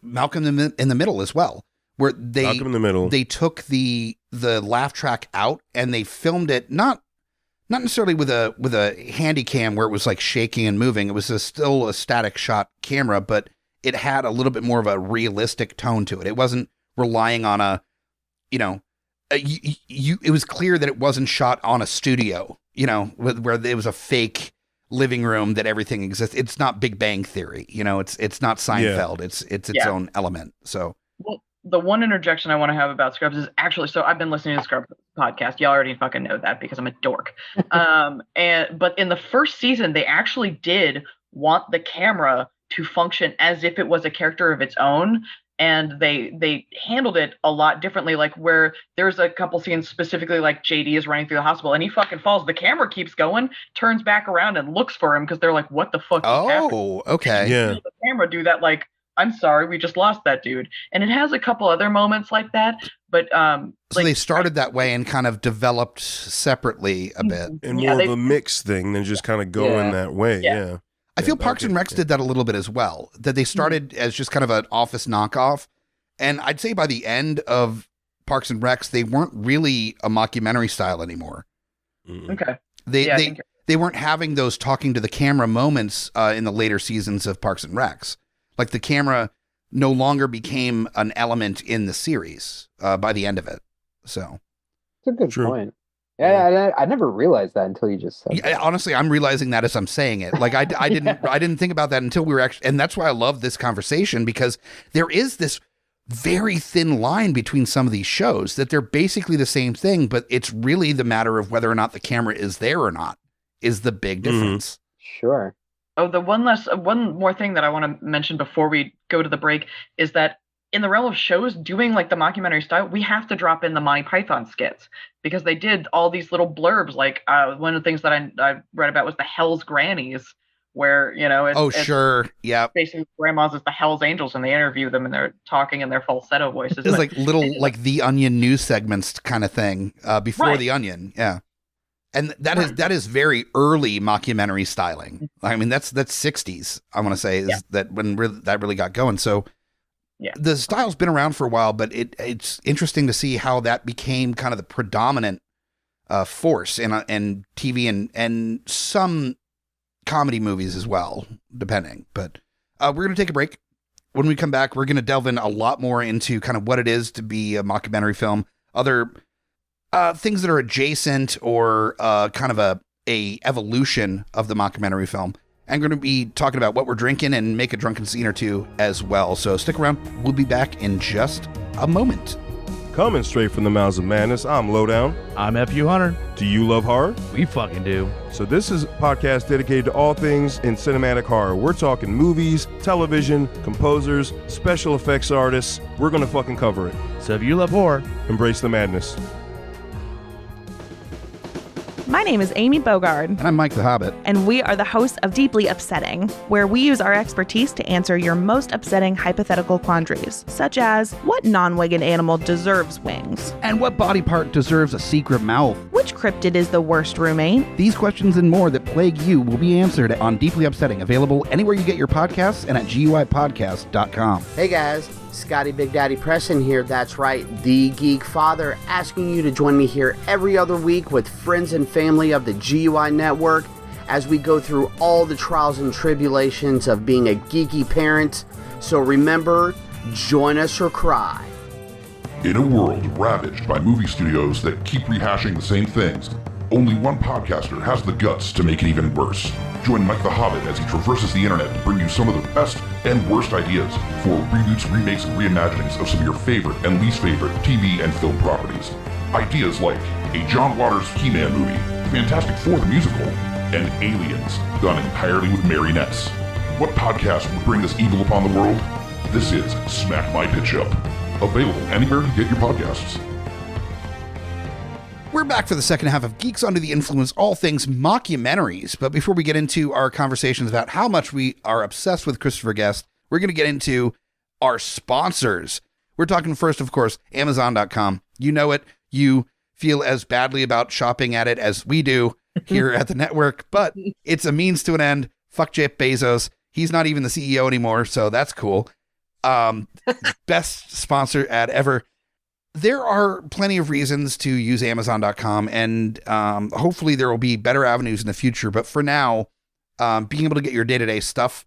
Malcolm in the Middle as well, where they took the laugh track out and they filmed it not necessarily with a handy cam where it was like shaking and moving. It was still a static shot camera, but it had a little bit more of a realistic tone to it. It wasn't relying on it was clear that it wasn't shot on a studio, where it was a fake living room that everything exists. It's not Big Bang Theory, it's not Seinfeld. Yeah. It's its own element. So, well, the one interjection I want to have about Scrubs is actually, so I've been listening to the Scrubs podcast. Y'all already fucking know that because I'm a dork. But in the first season, they actually did want the camera to function as if it was a character of its own. And they handled it a lot differently, like where there's a couple scenes specifically like JD is running through the hospital and he fucking falls. The camera keeps going, turns back around and looks for him because they're like, what the fuck is happening? Oh, okay. Yeah. The camera do that, like, I'm sorry, we just lost that dude. And it has a couple other moments like that, but so they started that way and kind of developed separately a bit. And more of a mix thing than just kind of going that way. Yeah. I feel Parks and Recs did that a little bit as well, that they started as just kind of an Office knockoff. And I'd say by the end of Parks and Recs, they weren't really a mockumentary style anymore. Okay. They weren't having those talking to the camera moments in the later seasons of Parks and Recs. Like the camera no longer became an element in the series by the end of it. So it's a good point. Yeah, I never realized that until you just said that. Honestly, I'm realizing that as I'm saying it. Like I didn't think about that until we were actually, and that's why I love this conversation, because there is this very thin line between some of these shows that they're basically the same thing, but it's really the matter of whether or not the camera is there or not is the big difference. Sure. Oh, the one more thing that I want to mention before we go to the break is that in the realm of shows doing like the mockumentary style, we have to drop in the Monty Python skits because they did all these little blurbs. Like one of the things that I read about was the Hell's Grannies, where, sure. Yeah. Basically grandmas is the Hell's Angels and they interview them and they're talking in their falsetto voices. It's like little, like The Onion news segments kind of thing before The Onion. Yeah. And that is very early mockumentary styling. I mean, that's 60s, I want to say, is that when that really got going. So Yeah. The style's been around for a while, but it's interesting to see how that became kind of the predominant force in TV and some comedy movies as well, depending. But we're going to take a break. When we come back, we're going to delve in a lot more into kind of what it is to be a mockumentary film, other things that are adjacent or kind of a evolution of the mockumentary film. And we're going to be talking about what we're drinking and make a drunken scene or two as well. So stick around. We'll be back in just a moment. Coming straight from the mouths of madness, I'm Lowdown. I'm FU Hunter. Do you love horror? We fucking do. So this is a podcast dedicated to all things in cinematic horror. We're talking movies, television, composers, special effects artists. We're going to fucking cover it. So if you love horror, embrace the madness. My name is Amy Bogard. And I'm Mike the Hobbit. And we are the hosts of Deeply Upsetting, where we use our expertise to answer your most upsetting hypothetical quandaries, such as, what non-winged animal deserves wings? And what body part deserves a secret mouth? Which cryptid is the worst roommate? These questions and more that plague you will be answered on Deeply Upsetting, available anywhere you get your podcasts and at GUIPodcast.com. Hey guys, Scotty Big Daddy Preston here, that's right, the Geek Father, asking you to join me here every other week with friends and family of the GUI Network as we go through all the trials and tribulations of being a geeky parent. So remember, join us or cry. In a world ravaged by movie studios that keep rehashing the same things, only one podcaster has the guts to make it even worse. Join Mike the Hobbit as he traverses the internet to bring you some of the best and worst ideas for reboots, remakes, and reimaginings of some of your favorite and least favorite TV and film properties. Ideas like a John Waters He-Man movie, Fantastic Four the musical, and Aliens, done entirely with marionettes. What podcast would bring this evil upon the world? This is Smack My Pitch Up. Available anywhere you get your podcasts. We're back for the second half of Geeks Under the Influence, all things mockumentaries. But before we get into our conversations about how much we are obsessed with Christopher Guest, we're going to get into our sponsors. We're talking first, of course, Amazon.com. You know it. You feel as badly about shopping at it as we do here at the network, but it's a means to an end. Fuck Jeff Bezos. He's not even the CEO anymore, so that's cool. Best sponsor ad ever. There are plenty of reasons to use Amazon.com, and hopefully there will be better avenues in the future. But for now, being able to get your day-to-day stuff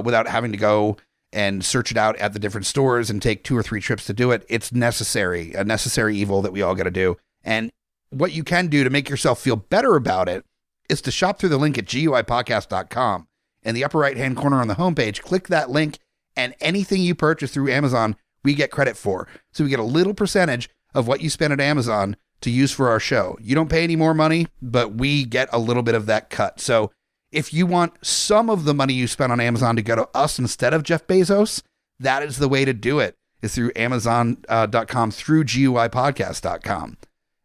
without having to go and search it out at the different stores and take 2 or 3 trips to do it, it's necessary, a necessary evil that we all got to do. And what you can do to make yourself feel better about it is to shop through the link at GUIPodcast.com. In the upper right-hand corner on the homepage, click that link, and anything you purchase through Amazon, we get credit for. So we get a little percentage of what you spend at Amazon to use for our show. You don't pay any more money, but we get a little bit of that cut. So if you want some of the money you spend on Amazon to go to us instead of Jeff Bezos, that is the way to do it, is through Amazon.com through GUIPodcast.com.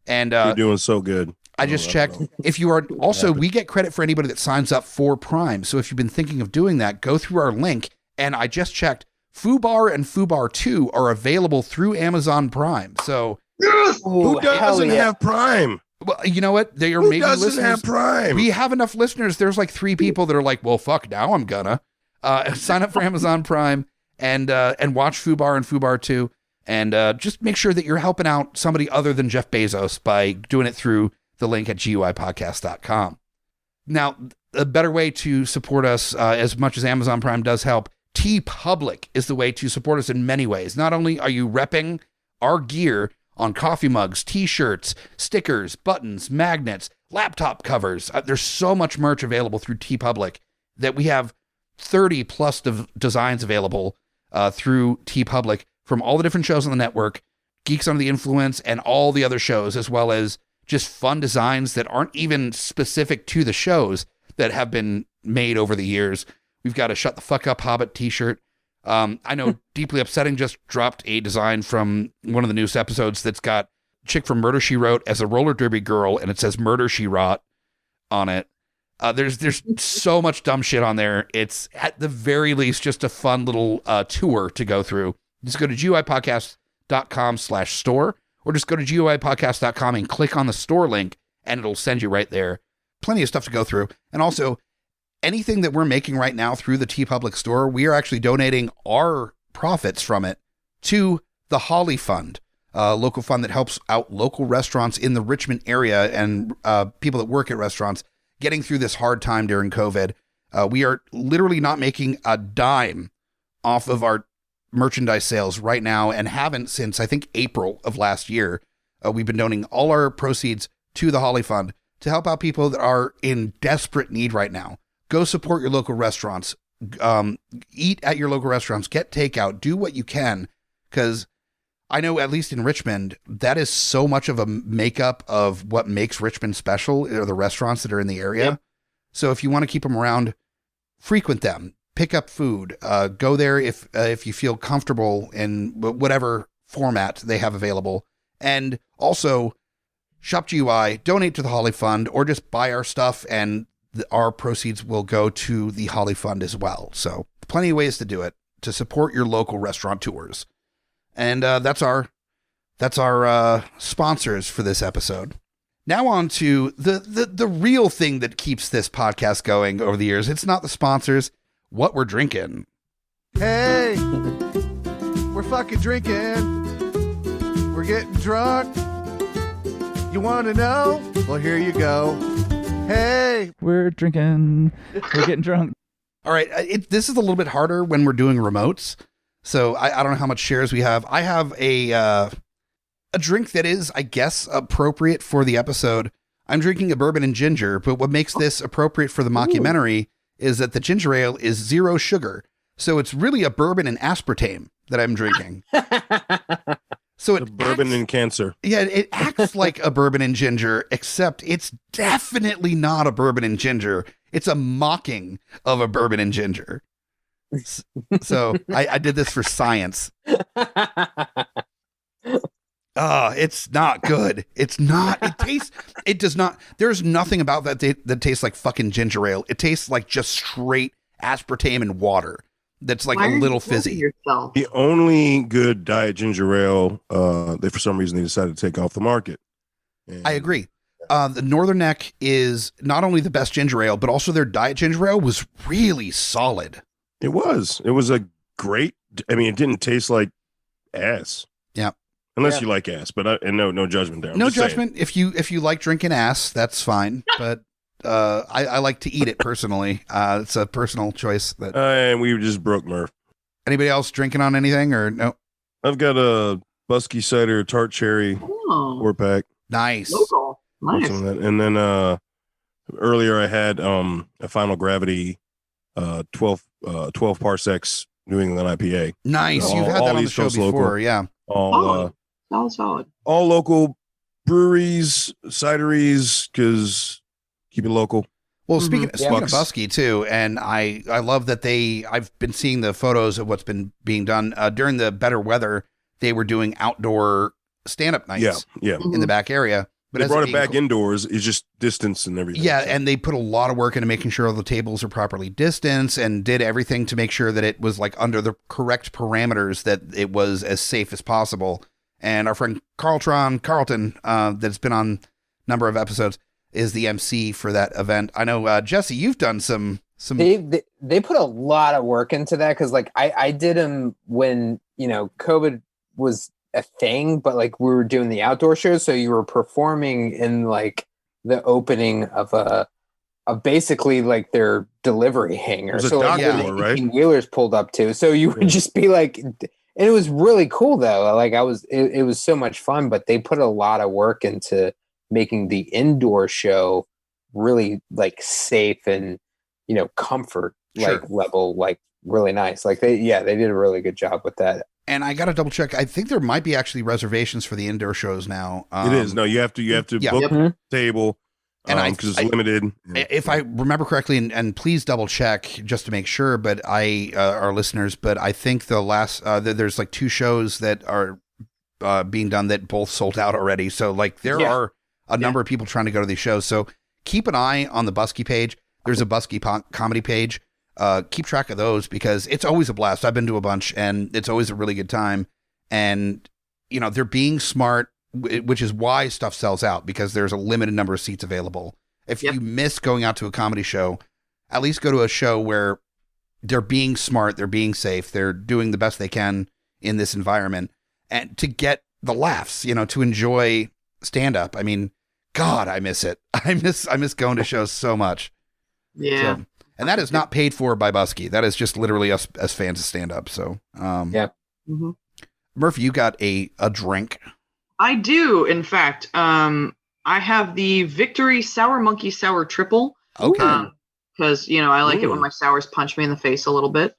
And you're doing so good. I just checked. If you are also, we get credit for anybody that signs up for Prime. So if you've been thinking of doing that, go through our link. And I just checked. Fubar and Fubar 2 are available through Amazon Prime. So who doesn't have Prime? Well, you know what? They are Who maybe doesn't listeners. have Prime? We have enough listeners. There's like 3 people that are like, well, fuck, now I'm gonna sign up for Amazon Prime and watch Fubar and Fubar 2, and just make sure that you're helping out somebody other than Jeff Bezos by doing it through the link at GUIPodcast.com. Now, a better way to support us, as much as Amazon Prime does help, TeePublic is the way to support us in many ways. Not only are you repping our gear on coffee mugs, t-shirts, stickers, buttons, magnets, laptop covers. There's so much merch available through TeePublic that we have 30 plus designs available through TeePublic from all the different shows on the network, Geeks Under the Influence, and all the other shows, as well as just fun designs that aren't even specific to the shows that have been made over the years. We've got a Shut the Fuck Up Hobbit t-shirt. I know Deeply Upsetting just dropped a design from one of the newest episodes that's got chick from Murder, She Wrote as a roller derby girl, and it says Murder, She Wrought on it. There's so much dumb shit on there. It's at the very least just a fun little tour to go through. Just go to GUIPodcast.com/store, or just go to GUIPodcast.com and click on the store link, and it'll send you right there. Plenty of stuff to go through. And also, anything that we're making right now through the TeePublic store, we are actually donating our profits from it to the Holly Fund, a local fund that helps out local restaurants in the Richmond area and people that work at restaurants getting through this hard time during COVID. We are literally not making a dime off of our merchandise sales right now and haven't since, I think, April of last year. We've been donating all our proceeds to the Holly Fund to help out people that are in desperate need right now. Go support your local restaurants. Eat at your local restaurants. Get takeout. Do what you can, because I know, at least in Richmond, that is so much of a makeup of what makes Richmond special, are the restaurants that are in the area. Yep. So if you want to keep them around, frequent them, pick up food, go there if you feel comfortable in whatever format they have available. And also shop GUI, donate to the Holly Fund, or just buy our stuff and our proceeds will go to the Holly Fund as well. So plenty of ways to do it to support your local restaurateurs. And that's our sponsors for this episode. Now on to the real thing that keeps this podcast going over the years. It's not the sponsors, what we're drinking. Hey, we're fucking drinking. We're getting drunk. You want to know? Well, here you go. Hey, we're drinking. We're getting drunk. All right. This is a little bit harder when we're doing remotes. So I don't know how much shares we have. I have a drink that is, I guess, appropriate for the episode. I'm drinking a bourbon and ginger, but what makes this appropriate for the mockumentary is that the ginger ale is 0 sugar. So it's really a bourbon and aspartame that I'm drinking. So it's bourbon and cancer. Yeah, it acts like a bourbon and ginger, except it's definitely not a bourbon and ginger. It's a mocking of a bourbon and ginger. So I did this for science. It's not good. It's not. It does not. There's nothing about that tastes like fucking ginger ale. It tastes like just straight aspartame and water. That's like a little fizzy. The only good diet ginger ale, they for some reason they decided to take off the market. And I agree. The Northern Neck is not only the best ginger ale, but also their diet ginger ale was really solid. It was a great. I mean, it didn't taste like ass. Yeah. Unless you like ass, but no judgment there. No judgment. Saying. If you like drinking ass, that's fine. But I like to eat it personally. It's a personal choice. That and we just broke Murph. Anybody else drinking on anything or no? I've got a Busky cider tart cherry 4-pack. Nice. Local. Nice. And then earlier I had a Final Gravity 12 parsecs New England IPA. Nice. You've had that on the show before. Local. Yeah. Solid. All local breweries, cideries, because keep it local. Well, speaking of Busky too, and I love that I've been seeing the photos of what's been being done during the better weather. They were doing outdoor stand-up nights in the back area. But they brought it back indoors. It's just distance and everything. Yeah, and they put a lot of work into making sure all the tables are properly distanced and did everything to make sure that it was like under the correct parameters, that it was as safe as possible. And our friend Carlton, that's been on a number of episodes, is the MC for that event. I know, Jesse, you've done some. They put a lot of work into that, because like I did them when COVID was a thing, but like we were doing the outdoor shows, so you were performing in like the opening of basically like their delivery hangar, so like right? wheelers pulled up to, so you would just be like, and it was really cool though. Like it was so much fun, but they put a lot of work into making the indoor show really like safe and comfort like level, like really nice. Like they did a really good job with that. And I got to double check. I think there might be actually reservations for the indoor shows now. It is. No, you have to book a table, and because it's limited. If I remember correctly, and please double check just to make sure, but our listeners, but I think the last, there's like 2 shows that are being done that both sold out already. So like there are a number of people trying to go to these shows. So keep an eye on the Busky page. There's a Busky comedy page. Keep track of those, because it's always a blast. I've been to a bunch and it's always a really good time. And, they're being smart, which is why stuff sells out, because there's a limited number of seats available. If you miss going out to a comedy show, at least go to a show where they're being smart, they're being safe, they're doing the best they can in this environment, and to get the laughs, to enjoy stand-up. I mean, God, I miss it. I miss going to shows so much. Yeah. So, and that is not paid for by Busky. That is just literally us as fans of stand-up. So, yeah. Mm-hmm. Murphy, you got a drink. I do, in fact. I have the Victory Sour Monkey Sour Triple. Okay. Because, I like it when my sours punch me in the face a little bit.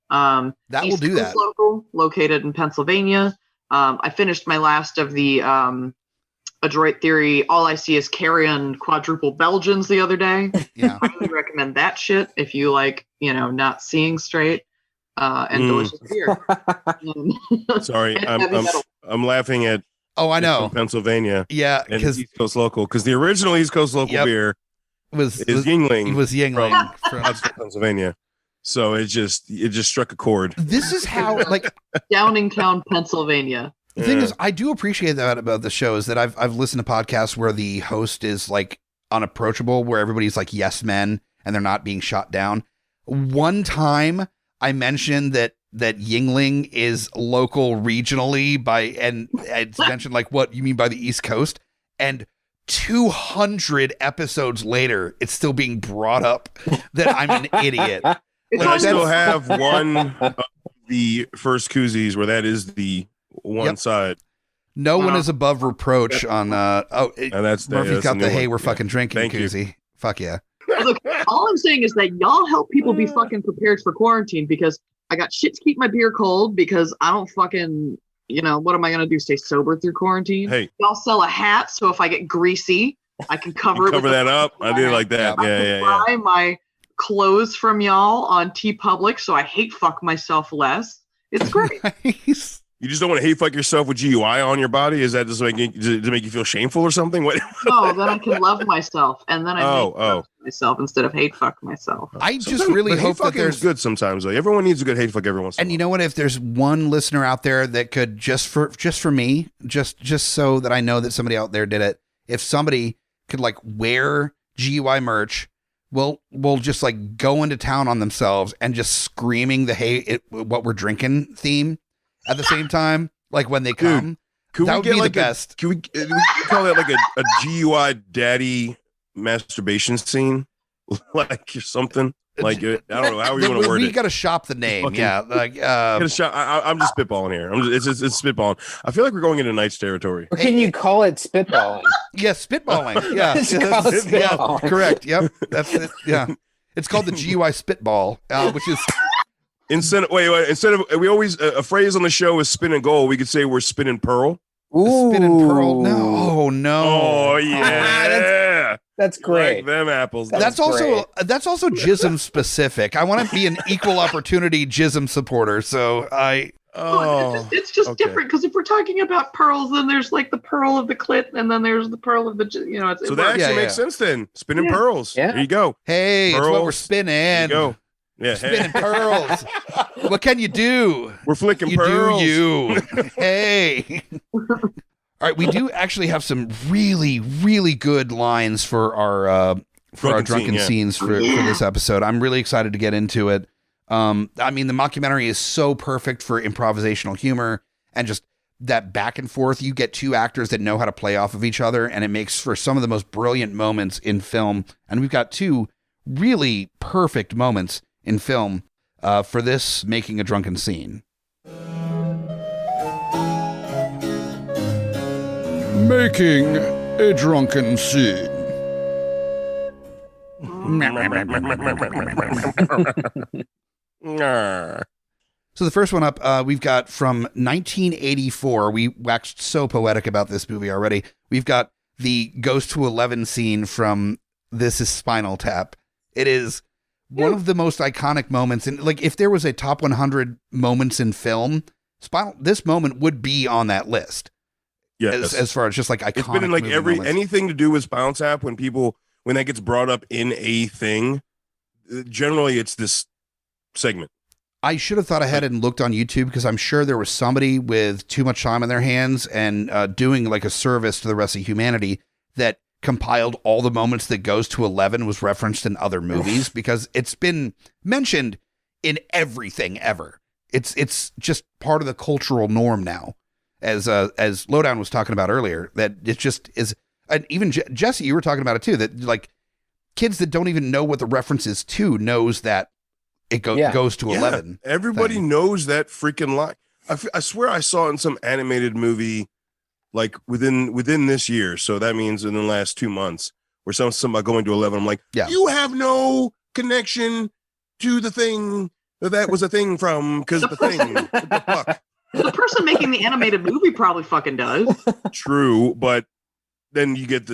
That will do that. Local, located in Pennsylvania. I finished my last of the Adroit Theory All I See Is Carrion Quadruple Belgians the other day. Yeah. I highly recommend that shit if you like, not seeing straight and delicious beer. Sorry, I'm laughing at. Oh, I know. From Pennsylvania. Yeah, because East Coast local. Because the original East Coast local beer is Yingling. It was Yingling from Pennsylvania. So it just struck a chord. This is how Downingtown, Pennsylvania. The thing is, I do appreciate that about the show is that I've listened to podcasts where the host is like unapproachable, where everybody's like yes men and they're not being shot down. One time I mentioned that Yingling is local regionally and it's mentioned like what you mean by the East Coast, and 200 episodes later, it's still being brought up that I'm an idiot. I still have one of the first koozies where that is the one side. No one is above reproach on Murphy's got the hey, we're fucking drinking koozie. Fuck yeah. Look, all I'm saying is that y'all help people be fucking prepared for quarantine, because I got shit to keep my beer cold because I don't fucking, what am I going to do? Stay sober through quarantine? Hey. Y'all sell a hat, so if I get greasy, I can cover that up. I did like that. Yeah. Buy my clothes from y'all on TeePublic, so I hate fuck myself less. It's great. Nice. You just don't want to hate fuck yourself with GUI on your body? Is that just to make you feel shameful or something? What? No, then I can love myself, and then I make myself instead of hate fuck myself. I just really hope that there's good sometimes. Though everyone needs a good hate fuck every once in a while. And you know what? If there's one listener out there that could just for me, just so that I know that somebody out there did it. If somebody could like wear GUI merch, we'll just like go into town on themselves and just screaming the what we're drinking theme at the same time, like when they come. Could that we would get be like the best. Can we call that like a GUI daddy masturbation scene, like or something? Like I don't know how we want to word it. We got to shop the name, yeah. Like I'm just spitballing here. It's spitballing. I feel like we're going into Knight's territory. Or can you call it spitballing? Yeah, spitballing. Yeah, spitballing. Yeah, correct. Yep, that's it. Yeah, it's called the GUI spitball, which is. Instead of we always a phrase on the show is spin and goal. We could say we're spinning pearl. Ooh. Spin and pearl. No. Oh yeah. That's great. Like them apples. That's also jism specific. I want to be an equal opportunity jism supporter. So it's just different, because if we're talking about pearls, then there's like the pearl of the clit, and then there's the pearl of the so that actually makes sense then. Spinning pearls. Yeah. There you go. Hey, pearls. It's what we're spinning. There you go. Yeah, spinning pearls. What can you do? We're flicking pearls. You. Hey. All right, we do actually have some really, really good lines for our drunken scenes for this episode. I'm really excited to get into it. I mean, the mockumentary is so perfect for improvisational humor and just that back and forth. You get two actors that know how to play off of each other, and it makes for some of the most brilliant moments in film. And we've got two really perfect moments in film for this making a drunken scene. Making a drunken scene. So the first one up, we've got from 1984. We waxed so poetic about this movie already. We've got the Goes to 11 scene from This Is Spinal Tap. It is one of the most iconic moments. And like, if there was a top 100 moments in film, this moment would be on that list. Yeah, as far as just like iconic. It's been in like anything to do with Spinal Tap. When that gets brought up in a thing, generally it's this segment. I should have thought ahead and looked on YouTube, because I'm sure there was somebody with too much time in their hands and doing like a service to the rest of humanity that compiled all the moments that Goes to 11 was referenced in other movies, because it's been mentioned in everything ever. It's just part of the cultural norm now. As Lowdown was talking about earlier, that it just is, and even Jesse, you were talking about it too, that like kids that don't even know what the reference is to knows that it goes to 11. Everybody knows that freaking line. I swear I saw it in some animated movie like within this year. So that means in the last 2 months where somebody going to 11. I'm like, you have no connection to the thing that was a thing from, because the thing, what the fuck? The person making the animated movie probably fucking does. True, but then you get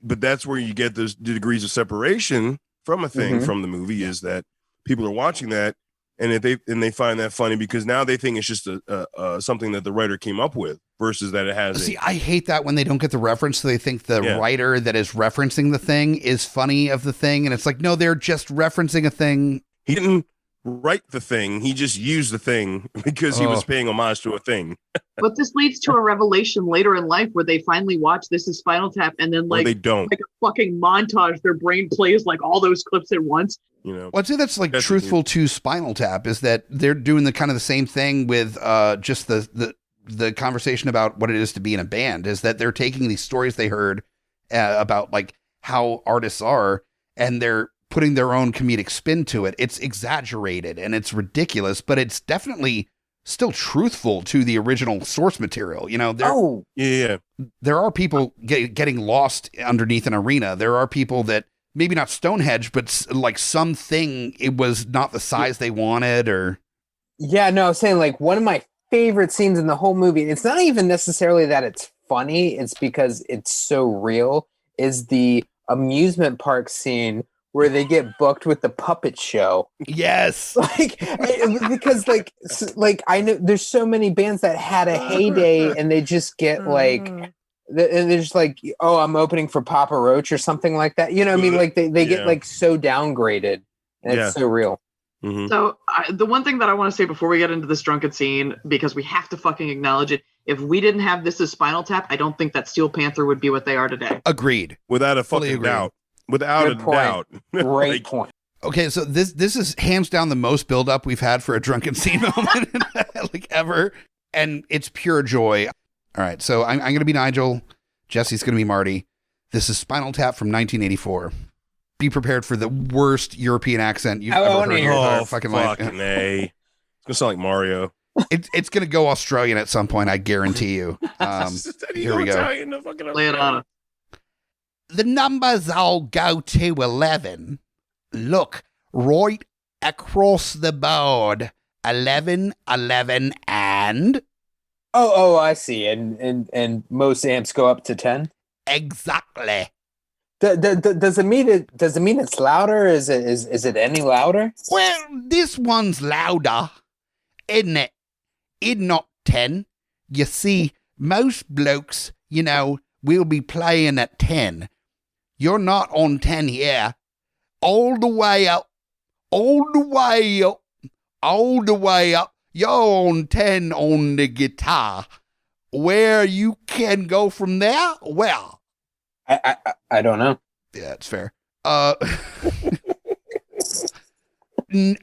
but that's where you get the degrees of separation from a thing from the movie, is that people are watching that and they find that funny because now they think it's just a something that the writer came up with versus that it has. See, I hate that when they don't get the reference, so they think the writer that is referencing the thing is funny of the thing, and it's like, no, they're just referencing a thing. He didn't write the thing, he just used the thing because he was paying homage to a thing. But this leads to a revelation later in life where they finally watch This Is Spinal Tap, and then like they don't, like a fucking montage, their brain plays like all those clips at once. You know, well, I'd say that's like truthful to Spinal Tap, is that they're doing the kind of the same thing with just the conversation about what it is to be in a band, is that they're taking these stories they heard about like how artists are, and they're putting their own comedic spin to it. It's exaggerated and it's ridiculous, but it's definitely still truthful to the original source material. You know, there are people getting lost underneath an arena. There are people that maybe not Stonehenge, but like something, it was not the size they wanted, or. Yeah, no, I'm saying like one of my favorite scenes in the whole movie, it's not even necessarily that it's funny, it's because it's so real, is the amusement park scene where they get booked with the puppet show. Yes. Like, because like I know there's so many bands that had a heyday and they just get like, and they're just like, oh, I'm opening for Papa Roach or something like that. You know what I mean? Like they get like so downgraded, and it's so real. Mm-hmm. So the one thing that I want to say before we get into this drunken scene, because we have to fucking acknowledge it, if we didn't have This Is Spinal Tap, I don't think that Steel Panther would be what they are today. Agreed. Without a fucking doubt. Without a doubt. Great point. Okay, so this is hands down the most buildup we've had for a drunken scene moment like ever, and it's pure joy. All right, so I'm going to be Nigel. Jesse's going to be Marty. This is Spinal Tap from 1984. Be prepared for the worst European accent you've ever heard in your entire fucking life. A. It's going to sound like Mario. It's going to go Australian at some point, I guarantee you. Here we go. Lay it on. The numbers all go to 11. Look, right across the board. 11, 11, and... Oh, I see. And most amps go up to 10? Exactly. Does it mean it's louder? Is it any louder? Well, this one's louder, isn't it? It's not 10. You see, most blokes, will be playing at 10. You're not on 10 here. All the way up. All the way up. All the way up. You're on 10 on the guitar. Where you can go from there? Well, I don't know. Yeah, it's fair.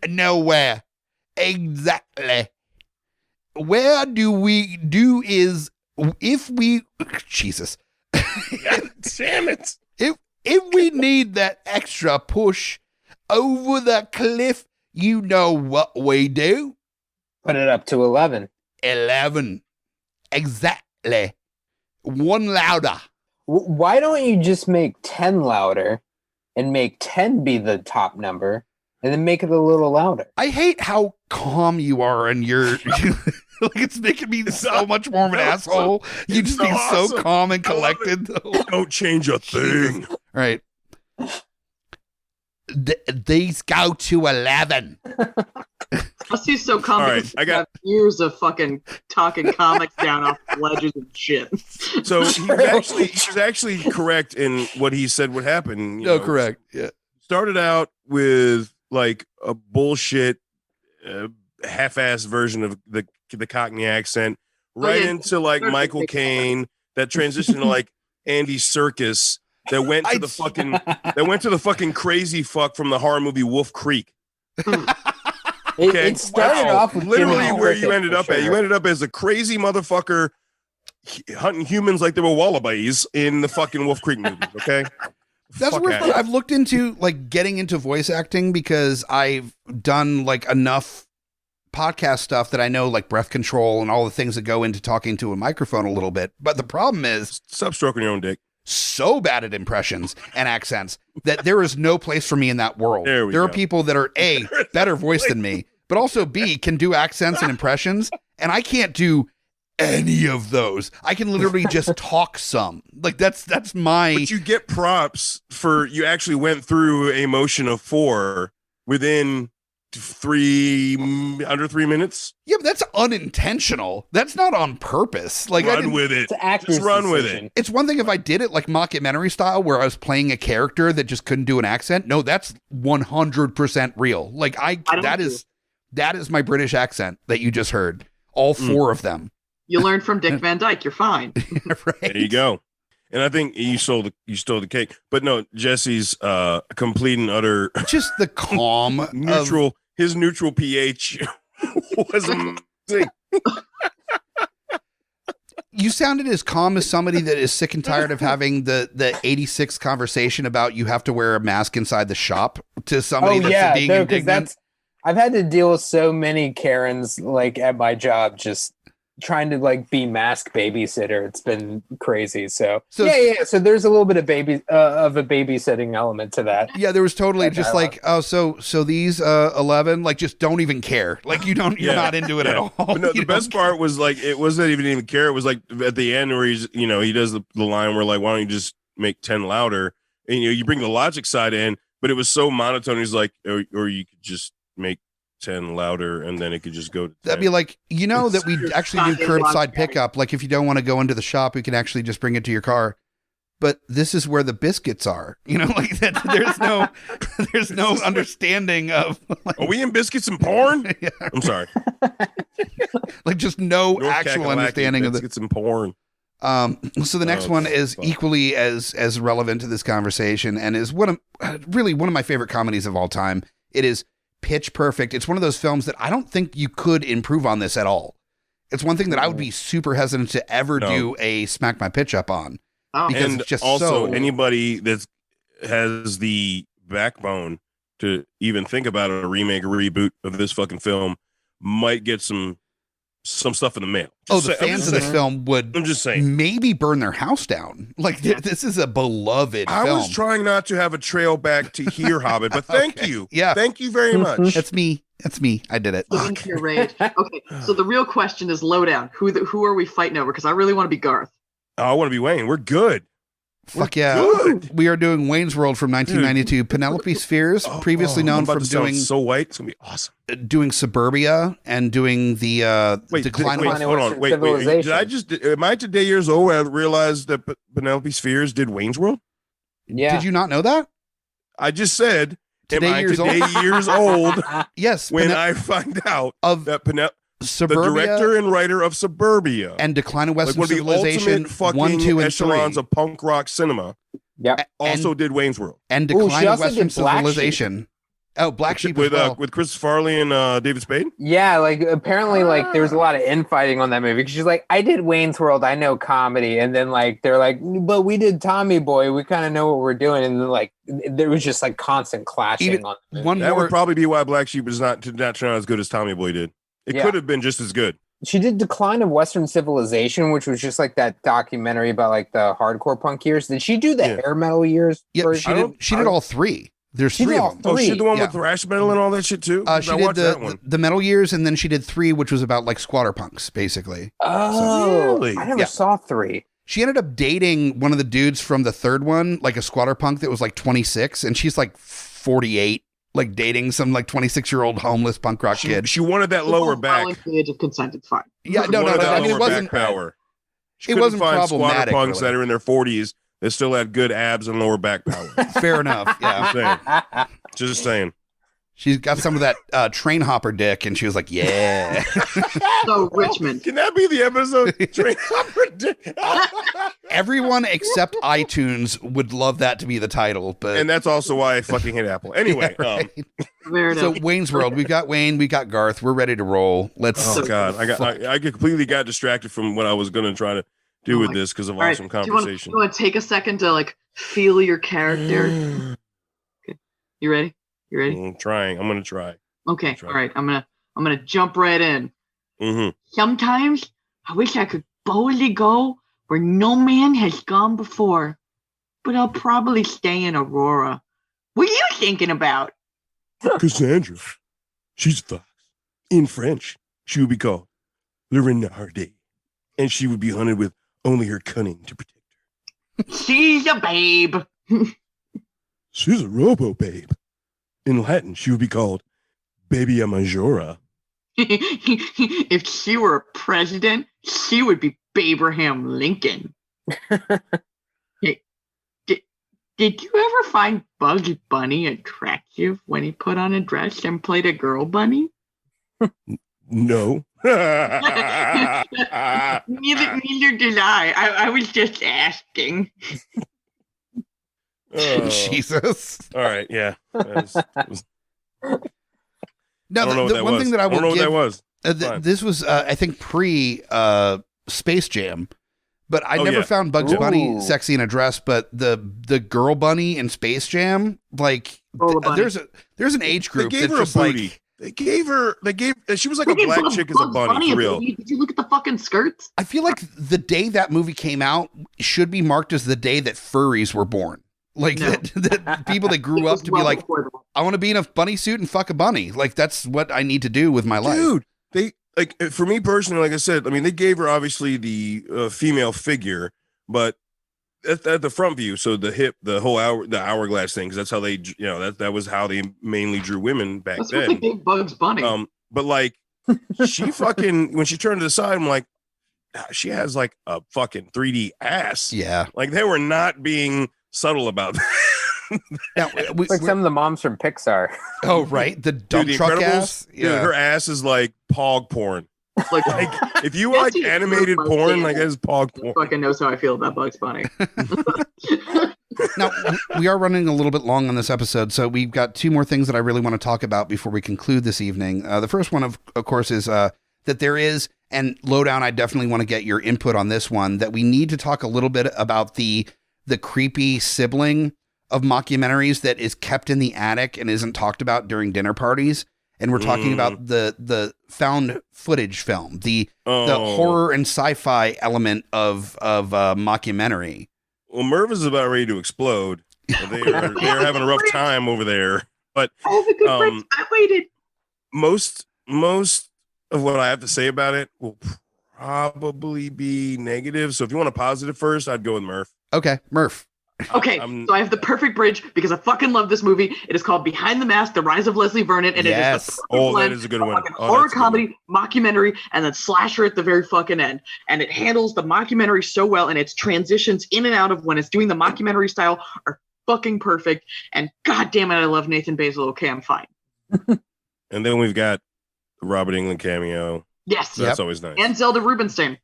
Nowhere. Exactly. Where do we do is if we Jesus. God damn it. If we need that extra push over the cliff, you know what we do? Put it up to 11. 11. Exactly. One louder. Why don't you just make 10 louder and make 10 be the top number and then make it a little louder? I hate how calm you are and you're like, it's making me so much more of an asshole. You just be so calm and collected. Don't change a thing. Right. These go to 11. Plus he's so calm because I got years of fucking talking comics down off ledges and shit. So he was actually correct in what he said would happen. Correct. Yeah. Started out with like a bullshit half-assed version of the Cockney accent, into like Michael Caine, that transitioned to like Andy Serkis, that went to the fucking crazy fuck from the horror movie Wolf Creek. Okay, it started off with literally Jiminy where you Cricket, ended for up at. You sure. ended up as a crazy motherfucker hunting humans like they were wallabies in the fucking Wolf Creek movies. Okay, That's Fuck where outta here. I've looked into like getting into voice acting because I've done like enough podcast stuff that I know like breath control and all the things that go into talking to a microphone a little bit. But the problem is Stop stroking your own dick. so bad at impressions and accents that there is no place for me in that world. There we are go. people that are A, better voice than me, but also B, can do accents and impressions, and I can't do any of those. I can literally just talk some. Like that's my But you get props for you actually went through a motion of 4 within under 3 minutes. Yeah, but that's unintentional. That's not on purpose. Like Run with it. It's an actor's Just run with decision. it. It's one thing if I did it like mockumentary style where I was playing a character that just couldn't do an accent. No, that's 100% real. Like that is my British accent that you just heard. All 4 of them. You learned from Dick Van Dyke. You're fine. Right? There you go. And I think you stole the cake. But no, Jesse's complete and utter Just the calm neutral. His neutral pH was amazing. You sounded as calm as somebody that is sick and tired of having the 86 conversation about you have to wear a mask inside the shop to somebody that's being indignant. I've had to deal with so many Karens like at my job just trying to like be mask babysitter. It's been crazy. So yeah. So there's a little bit of a babysitting element to that. Yeah, there was totally just like, oh, so these 11 like just don't even care. Like you're not into it at all. But no, the best part was like it wasn't even care. It was like at the end where he does the line where like, why don't you just make 10 louder? And you bring the logic side in, but it was so monotone. He's like, or you could just make 10 louder and then it could just go to 10. That'd be like, that we actually do curbside pickup. Like if you don't want to go into the shop, we can actually just bring it to your car. But this is where the biscuits are, like that. There's no understanding of. Like, are we in biscuits and porn? Yeah. I'm sorry. Like just no North actual Kakalaki, understanding of biscuits and porn. So the next one is equally as relevant to this conversation and is one of my favorite comedies of all time. It is Pitch Perfect. It's one of those films that I don't think you could improve on this at all. It's one thing that I would be super hesitant to ever do a smack my pitch up on. Because And it's just also so anybody that has the backbone to even think about a remake or reboot of this fucking film might get some stuff in the mail. the fans of this film would I'm just saying maybe burn their house down. Like this is a beloved I film. was trying not to have a trail back to hear Hobbit, but thank you. Yeah. Thank you very much. That's me. I did it. Living to your rage. Okay, so the real question is Lowdown. Who are we fighting over? Because I really want to be Garth. Oh, I want to be Wayne. We're good. Fuck yeah. Good. We are doing Wayne's World from 1992. Penelope Spheres, previously known from doing So White. It's going to be awesome. Doing Suburbia and doing the Decline of hold on. Wait. Did I am I today years old? I realized that Penelope Spheres did Wayne's World? Yeah. Did you not know that? I just said, Today years old? Yes. When I find out of that the Suburbia director and writer of Suburbia and Decline of Western one of the Civilization ultimate fucking 1, 2, and echelons 3 of punk rock cinema. Yep. Also did Wayne's World and Ooh, Decline she of also Western did Black Civilization. Oh, Black Sheep with as well. with Chris Farley and David Spade. Yeah, like apparently like there was a lot of infighting on that movie because she's like, I did Wayne's World, I know comedy, and then like they're like, but we did Tommy Boy, we kind of know what we're doing, and then like there was just like constant clashing on the movie. That would probably be why Black Sheep did not turn out as good as Tommy Boy did. It Yeah. could have been just as good. She did Decline of Western Civilization, which was just like that documentary about like the hardcore punk years. Did she do the hair metal years? Yeah, version? she did all 3. There's She 3 did of all them. Oh, she did the one Yeah. with thrash metal and all that shit too. She I did watched that one. the metal years, and then she did 3, which was about like squatter punks, basically. Oh, Really? I never saw 3. She ended up dating one of the dudes from the third one, like a squatter punk that was like 26, and she's like 48, like dating some like 26-year-old homeless punk rock kid. She wanted that lower back. Violent to the age of consent, it's fine. Yeah, She no. wanted that I mean, it lower wasn't back power. She it couldn't wasn't find squatter problematic, punks really. that are in their 40s that still had good abs and lower back power. Fair enough. Yeah, Just saying. she's got some of that train hopper dick, and she was like, "Yeah." So Richmond. Can that be the episode? Train hopper dick. Everyone except iTunes would love that to be the title, but And that's also why I fucking hate Apple. Anyway, So Wayne's World, we've got Wayne, we got Garth. We're ready to roll. Let's. Oh God, I completely got distracted from what I was going to try to do with this because of awesome conversation. Do you want to take a second to like feel your character? Okay. You ready? I'm trying. I'm going to try. Okay. All right. I'm gonna jump right in. Mm-hmm. Sometimes I wish I could boldly go where no man has gone before, but I'll probably stay in Aurora. What are you thinking about? Cassandra. She's a fox. In French, she would be called Le Renarde, and she would be hunted with only her cunning to protect her. She's a babe. She's a robo-babe. In Latin, she would be called Babia Majora. If she were a president, she would be Abraham Lincoln. Hey, did you ever find Bugs Bunny attractive when he put on a dress and played a girl bunny? No. Neither did I. I was just asking. Jesus. All right, yeah. Now, the one thing that I will know give, what that was. This was, I think, pre Space Jam, but I never found Bugs Bunny sexy in a dress. But the girl bunny in Space Jam, like, there's an age group. They gave her a booty. She was like a black chick as a bunny, for real. Did you look at the fucking skirts? I feel like the day that movie came out should be marked as the day that furries were born. Like that people that grew up to be like, I want to be in a bunny suit and fuck a bunny. Like that's what I need to do with my life. Dude, they like for me personally, like I said, I mean, they gave her obviously the female figure, but at the front view, so the hip, the hourglass thing, because that's how they, that was how they mainly drew women back that's then. What they gave Bugs Bunny. But like she fucking when she turned to the side, I'm like, she has like a fucking 3D ass. Yeah, like they were not being subtle about that. Now, like some of the moms from Pixar. Oh, right. The dump truck ass. Yeah. Dude, her ass is like pog porn. Like if you like animated porn, like it's pog porn. Fucking knows how I feel about Bugs Bunny. Now, we are running a little bit long on this episode, so we've got two more things that I really want to talk about before we conclude this evening. The first one, of course, is that there is, and Lowdown, I definitely want to get your input on this one, that we need to talk a little bit about the creepy sibling of mockumentaries that is kept in the attic and isn't talked about during dinner parties. And we're talking about the found footage film, the horror and sci-fi element of mockumentary. Well, Merv is about ready to explode. They are having a rough time over there. But I have a good friend. I waited. Most of what I have to say about it will probably be negative. So if you want a positive first, I'd go with Murph. Okay, Murph. Okay, so I have the perfect bridge because I fucking love this movie. It is called Behind the Mask: The Rise of Leslie Vernon, and it is the perfect that is a good one. Horror comedy, mockumentary, and then slasher at the very fucking end. And it handles the mockumentary so well, and its transitions in and out of when it's doing the mockumentary style are fucking perfect. And god damn it, I love Nathan Basil. Okay, I'm fine. And then we've got the Robert Englund cameo. Yes, so that's always nice. And Zelda Rubinstein.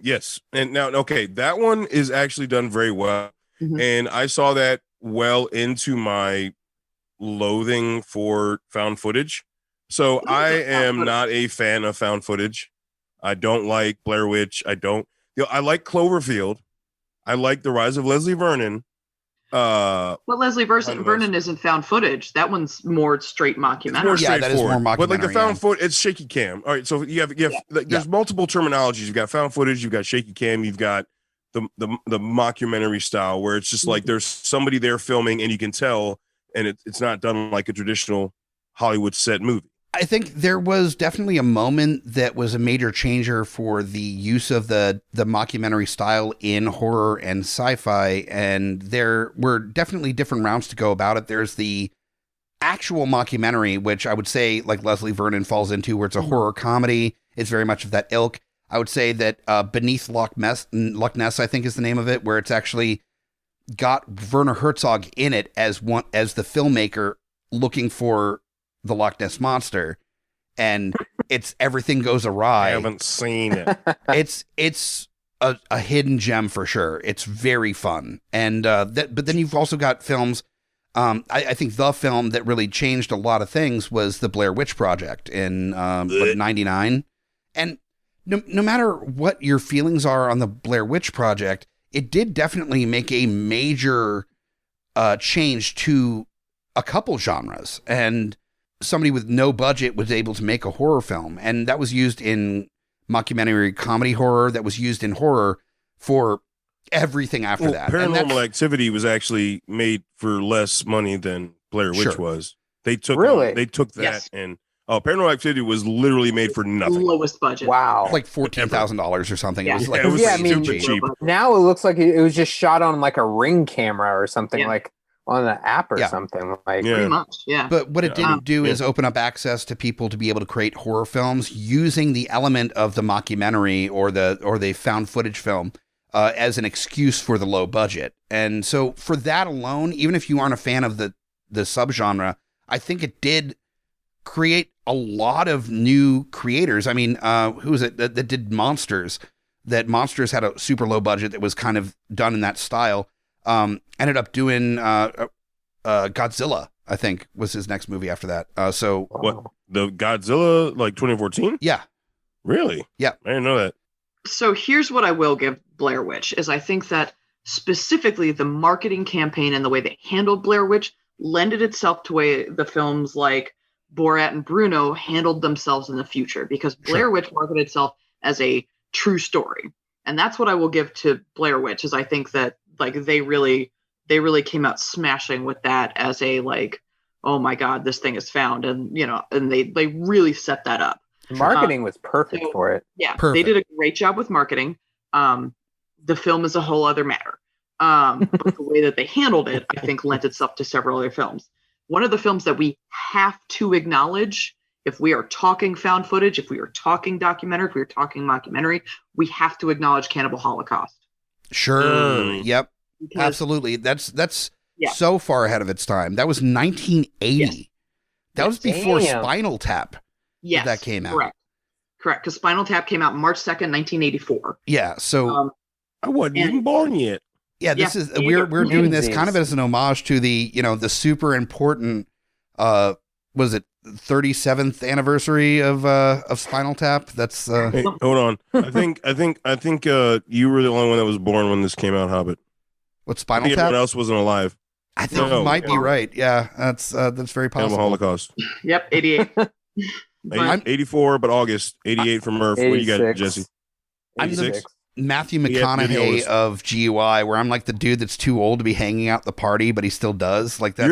Yes, and now that one is actually done very well. Mm-hmm. And I saw that well into my loathing for found footage. So I am not a fan of found footage. I don't like Blair Witch. I like Cloverfield. I like The Rise of Leslie Vernon. But Leslie Vernon isn't found footage. That one's more straight mockumentary. Yeah, that is more mockumentary. But like the found footage, it's shaky cam. All right, so you have there's multiple terminologies. You've got found footage, you've got shaky cam, you've got the mockumentary style where it's just like there's somebody there filming and you can tell, and it's not done like a traditional Hollywood set movie. I think there was definitely a moment that was a major changer for the use of the mockumentary style in horror and sci-fi, and there were definitely different routes to go about it. There's the actual mockumentary, which I would say like Leslie Vernon falls into, where it's a horror comedy. It's very much of that ilk. I would say that Beneath Loch Ness, I think is the name of it, where it's actually got Werner Herzog in it as the filmmaker looking for the Loch Ness Monster, and it's everything goes awry. I haven't seen it. It's a hidden gem for sure. It's very fun, and but then you've also got films I think the film that really changed a lot of things was the Blair Witch Project in 99. And no matter what your feelings are on the Blair Witch Project, it did definitely make a major change to a couple genres. And somebody with no budget was able to make a horror film. And that was used in mockumentary comedy horror, that was used in horror for everything after that. Paranormal Activity was actually made for less money than Blair Witch was. They took that and Paranormal Activity was literally made for nothing. Lowest budget. Wow. Like $14,000 or something. Yeah. It was like super cheap. Now it looks like it was just shot on like a Ring camera or something, like on an app or something. Like pretty much, But what it didn't do is open up access to people to be able to create horror films using the element of the mockumentary or the found footage film as an excuse for the low budget. And so for that alone, even if you aren't a fan of the subgenre, I think it did create a lot of new creators. I mean, who was it that did Monsters? That Monsters had a super low budget that was kind of done in that style. Ended up doing Godzilla, I think, was his next movie after that. What, the Godzilla, like 2014? Yeah. Really? Yeah. I didn't know that. So here's what I will give Blair Witch, is I think that specifically the marketing campaign and the way they handled Blair Witch lended itself to way the films like Borat and Bruno handled themselves in the future, because Blair Witch marketed itself as a true story. And that's what I will give to Blair Witch, is I think that like they really came out smashing with that as a like, oh my God, this thing is found. And, and they really set that up. Marketing was perfect for it. Yeah, perfect. They did a great job with marketing. The film is a whole other matter. But the way that they handled it, I think, lent itself to several other films. One of the films that we have to acknowledge, if we are talking found footage, if we are talking documentary, if we are talking mockumentary, we have to acknowledge Cannibal Holocaust. Sure. Yep. Because, absolutely. That's so far ahead of its time. That was 1980. Yes. That was before Spinal Tap. Yes, that came out. Correct. Because Spinal Tap came out March 2nd, 1984. Yeah. So I wasn't even born yet. Yeah, this is we're doing this kind of as an homage to the the super important was it 37th anniversary of Spinal Tap? That's hey, hold on. I think you were the only one that was born when this came out, Hobbit. What, Spinal Tap? Everyone else wasn't alive. I think you might be right. Yeah, that's very possible. Cannibal Holocaust. Yep, 88. 84, but August. 88 from Murph. 86. What do you got, Jesse? 86. I'm the Matthew McConaughey of GUI, where I'm like the dude that's too old to be hanging out at the party, but he still does. Like that.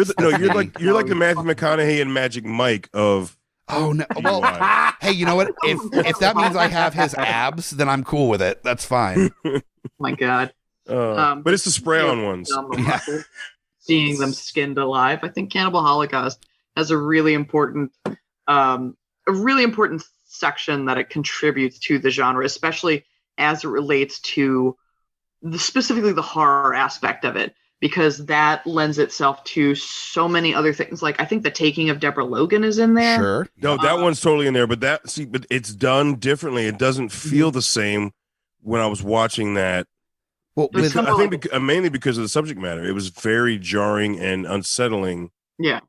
You're like the Matthew McConaughey and Magic Mike of. Oh no! Well, hey, you know what? If that means I have his abs, then I'm cool with it. That's fine. Oh my God. But it's the spray-on ones. Seeing them skinned alive. I think Cannibal Holocaust has a really important section that it contributes to the genre, especially as it relates to specifically the horror aspect of it, because that lends itself to so many other things. Like I think The Taking of Deborah Logan is in there. Sure. No, that one's totally in there, but but it's done differently. It doesn't feel the same when I was watching that. Well, I think mainly because of the subject matter. It was very jarring and unsettling. Yeah.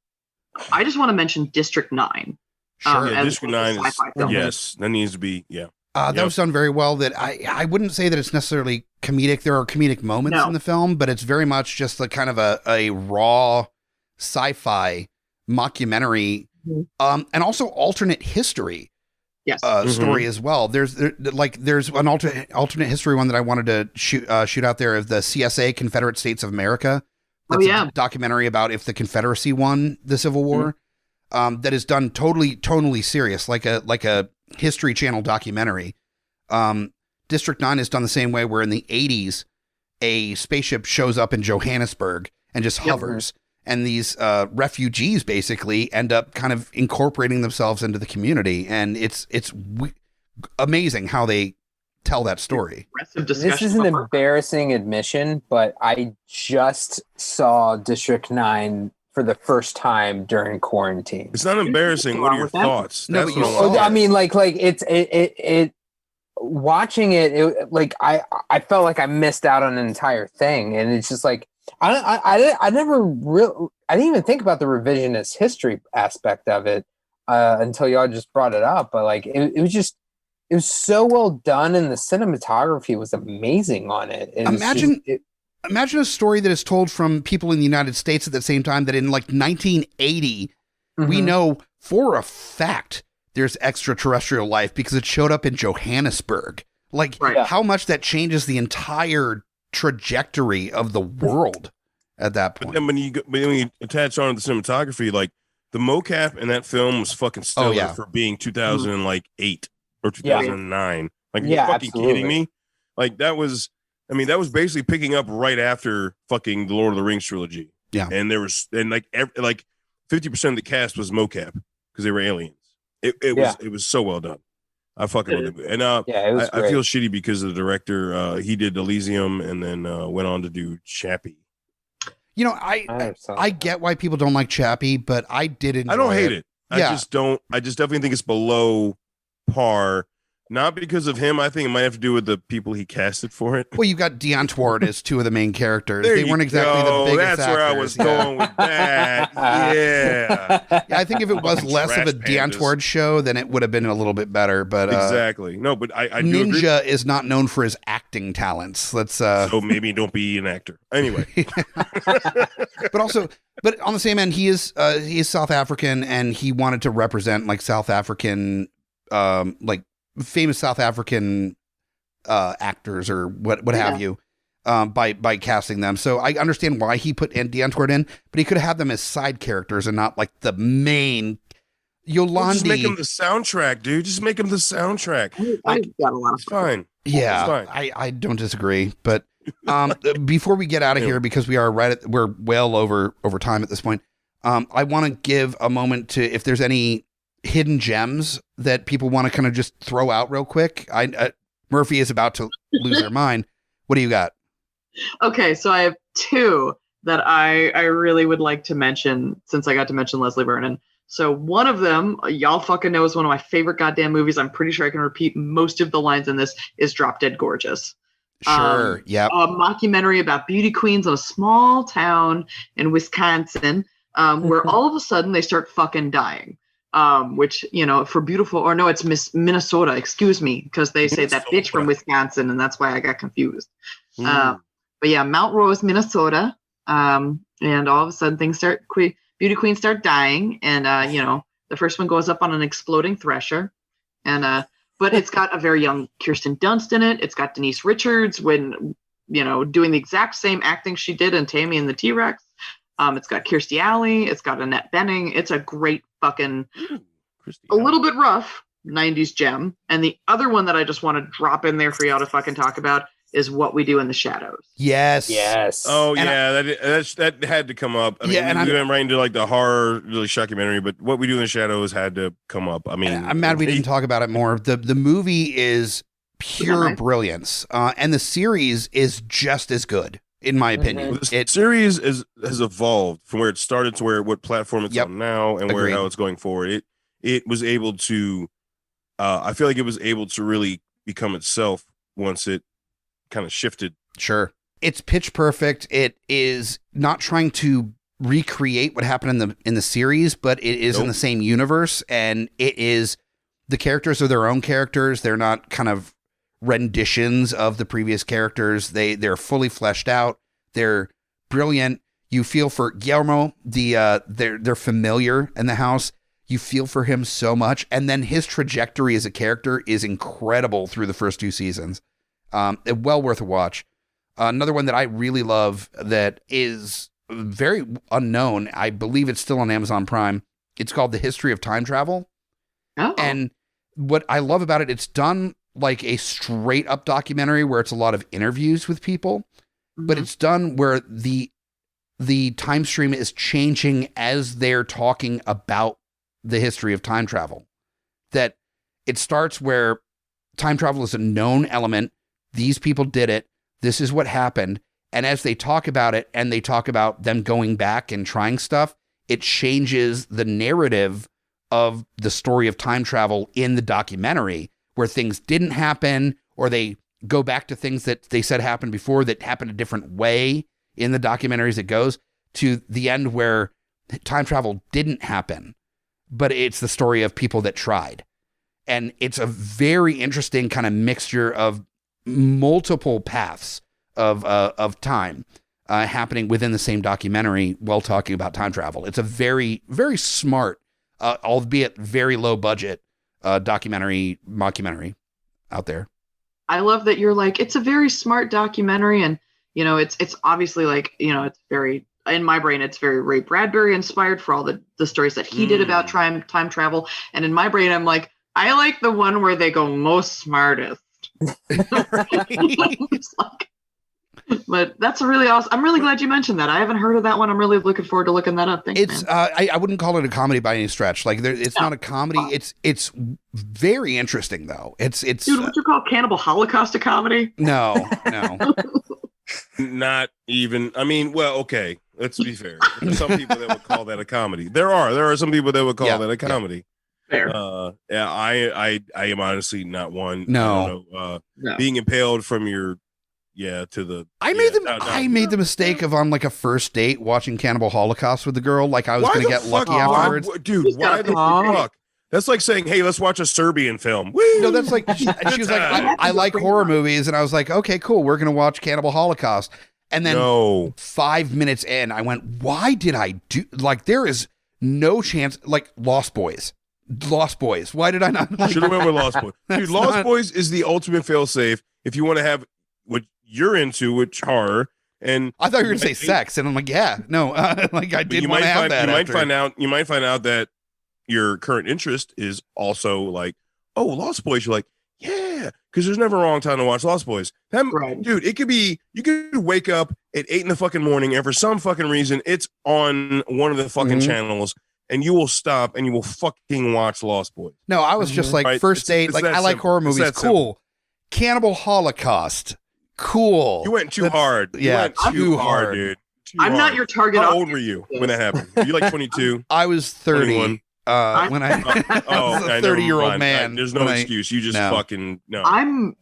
I just want to mention District 9. Sure. District 9 is, yes, that needs to be, that was done very well. That I wouldn't say that it's necessarily comedic. There are comedic moments in the film, but it's very much just a kind of a raw sci-fi mockumentary, and also alternate history story as well. There's an alternate history one that I wanted to shoot out there of the CSA, Confederate States of America. That's a documentary about if the Confederacy won the Civil War. That is done tonally serious, like a History Channel documentary. District 9 is done the same way, where in the 80s, a spaceship shows up in Johannesburg and just hovers, and these refugees basically end up kind of incorporating themselves into the community, and it's amazing how they tell that story. This is an embarrassing admission, but I just saw District 9 for the first time during quarantine. It's not embarrassing. What are your thoughts? No, I mean, like it's watching it, like I felt like I missed out on an entire thing, and it's just like I didn't even think about the revisionist history aspect of it until y'all just brought it up. But like, it was so well done, and the cinematography was amazing on it. Imagine a story that is told from people in the United States at the same time that in like 1980, we know for a fact there's extraterrestrial life because it showed up in Johannesburg. Like how much that changes the entire trajectory of the world at that point. But then when you attach on to the cinematography, like the mocap in that film was fucking stellar for being 2008 or 2009. Like, you're fucking kidding me? Like, that was basically picking up right after fucking the Lord of the Rings trilogy. Yeah. And there was, and like 50% of the cast was mocap because they were aliens. It was so well done. I fucking loved it. And I feel shitty because of the director. He did Elysium and then went on to do Chappie. You know, I get why people don't like Chappie, but I did enjoy it. I don't hate it. I just definitely think it's below par. Not because of him. I think it might have to do with the people he casted for it. Well, you've got Dion Tward as two of the main characters. They weren't exactly the biggest That's where I was going with that. Yeah. I think if it was less of a Dion Tward show, then it would have been a little bit better. But exactly. No, but I do Ninja agree. is not known for his acting talents. Let's so maybe don't be an actor. Anyway. But on the same end, he is South African, and he wanted to represent like South African famous South African actors or what have you by casting them. So I understand why he put Dion Tward in, but he could have had them as side characters and not like the main Yolandi. Just make him the soundtrack, dude. Just make him the soundtrack. I got a lot of fine. Yeah, fine. I don't disagree. But before we get out of here, because we're well over time at this point, I want to give a moment to if there's any hidden gems that people want to kind of just throw out real quick. Murphy is about to lose her mind. What do you got? Okay, so I have two that I really would like to mention since I got to mention Leslie Vernon. So one of them, y'all fucking know, is one of my favorite goddamn movies. I'm pretty sure I can repeat most of the lines in this, is Drop Dead Gorgeous. Sure, yeah. A mockumentary about beauty queens in a small town in Wisconsin where all of a sudden they start fucking dying. Which, you know, for beautiful, or no, it's Minnesota, excuse me, because they say that bitch from Wisconsin, and that's why I got confused. But yeah, Mount Rose, Minnesota, and all of a sudden things beauty queens start dying, and you know, the first one goes up on an exploding thresher, and but it's got a very young Kirsten Dunst in it. It's got Denise Richards doing the exact same acting she did in Tammy and the T-Rex. It's got Kirstie Alley. It's got Annette Bening. It's a great fucking, a little bit rough 90s gem. And the other one that I just want to drop in there for y'all to fucking talk about is What We Do in the Shadows. Yes. Oh, and that had to come up. I mean, we went right into like the horror, really shockumentary, but What We Do in the Shadows had to come up. I mean, I'm mad we didn't talk about it more. The movie is pure brilliance, and the series is just as good. In my opinion, the series has evolved from where it started to what platform it's on now, and how it's going forward. It was able to, I feel like it was able to really become itself once it kind of shifted. Sure, it's pitch perfect. It is not trying to recreate what happened in the series, but it is in the same universe, and the characters are their own characters. They're not kind of renditions of the previous characters. They're fully fleshed out. They're brilliant. You feel for Guillermo, they're familiar in the house. You feel for him so much, and then his trajectory as a character is incredible through the first two seasons. Well worth a watch. Another one that I really love that is very unknown. I believe it's still on Amazon Prime. It's called The History of Time Travel. Oh. And what I love about it, it's done like a straight up documentary where it's a lot of interviews with people, but it's done where the time stream is changing as they're talking about the history of time travel. That it starts where time travel is a known element. These people did it. This is what happened. And as they talk about it and they talk about them going back and trying stuff, it changes the narrative of the story of time travel in the documentary, where things didn't happen, or they go back to things that they said happened before that happened a different way in the documentaries it goes, to the end where time travel didn't happen, but it's the story of people that tried. And it's a very interesting kind of mixture of multiple paths of time happening within the same documentary while talking about time travel. It's a very, very smart, albeit very low budget mockumentary out there. I love that you're like, it's a very smart documentary, and it's obviously like, it's very, in my brain, it's very Ray Bradbury inspired for all the stories that he did about time travel. And in my brain, I'm like, I like the one where they go most smartest. But that's a really awesome. I'm really glad you mentioned that. I haven't heard of that one. I'm really looking forward to looking that up. Thanks, man. I wouldn't call it a comedy by any stretch. Like it's not a comedy. It's very interesting though. It's dude, would you call Cannibal Holocaust a comedy? No. Not even. I mean, well, okay. Let's be fair. There's some people that would call that a comedy. There are some people that would call that a comedy. Fair. Yeah, I am honestly not one. No. Being impaled from your to the. I made the mistake of on like a first date watching Cannibal Holocaust with the girl. Like I was going to get lucky afterwards. Dude, why the fuck? That's like saying, hey, let's watch a Serbian film. Woo! No, that's like, she was like, I like horror movies. And I was like, okay, cool. We're going to watch Cannibal Holocaust. And then 5 minutes in, I went, why did I do, like, there is no chance, like Lost Boys. Why did I not? Should have went with Lost Boys. Dude, Lost Boys is the ultimate fail-safe if you want to have what you're into, which horror. And I thought you were going to say sex. And I'm like, like I didn't want to have that. You might find out that your current interest is also like, oh, Lost Boys. You're like, yeah, because there's never a wrong time to watch Lost Boys. Dude, it could be, you could wake up at 8 in the fucking morning, and for some fucking reason, it's on one of the fucking channels, and you will stop and you will fucking watch Lost Boys. No, I was just like, first date, like, I like horror movies, cool. Cannibal Holocaust, cool. You went too hard. Yeah, you went too hard, dude. I'm not your target audience. How old were you when that happened? Were you like 22? I was 30. 21? When I was a 30-year-old man. There's no excuse. You just fucking no. In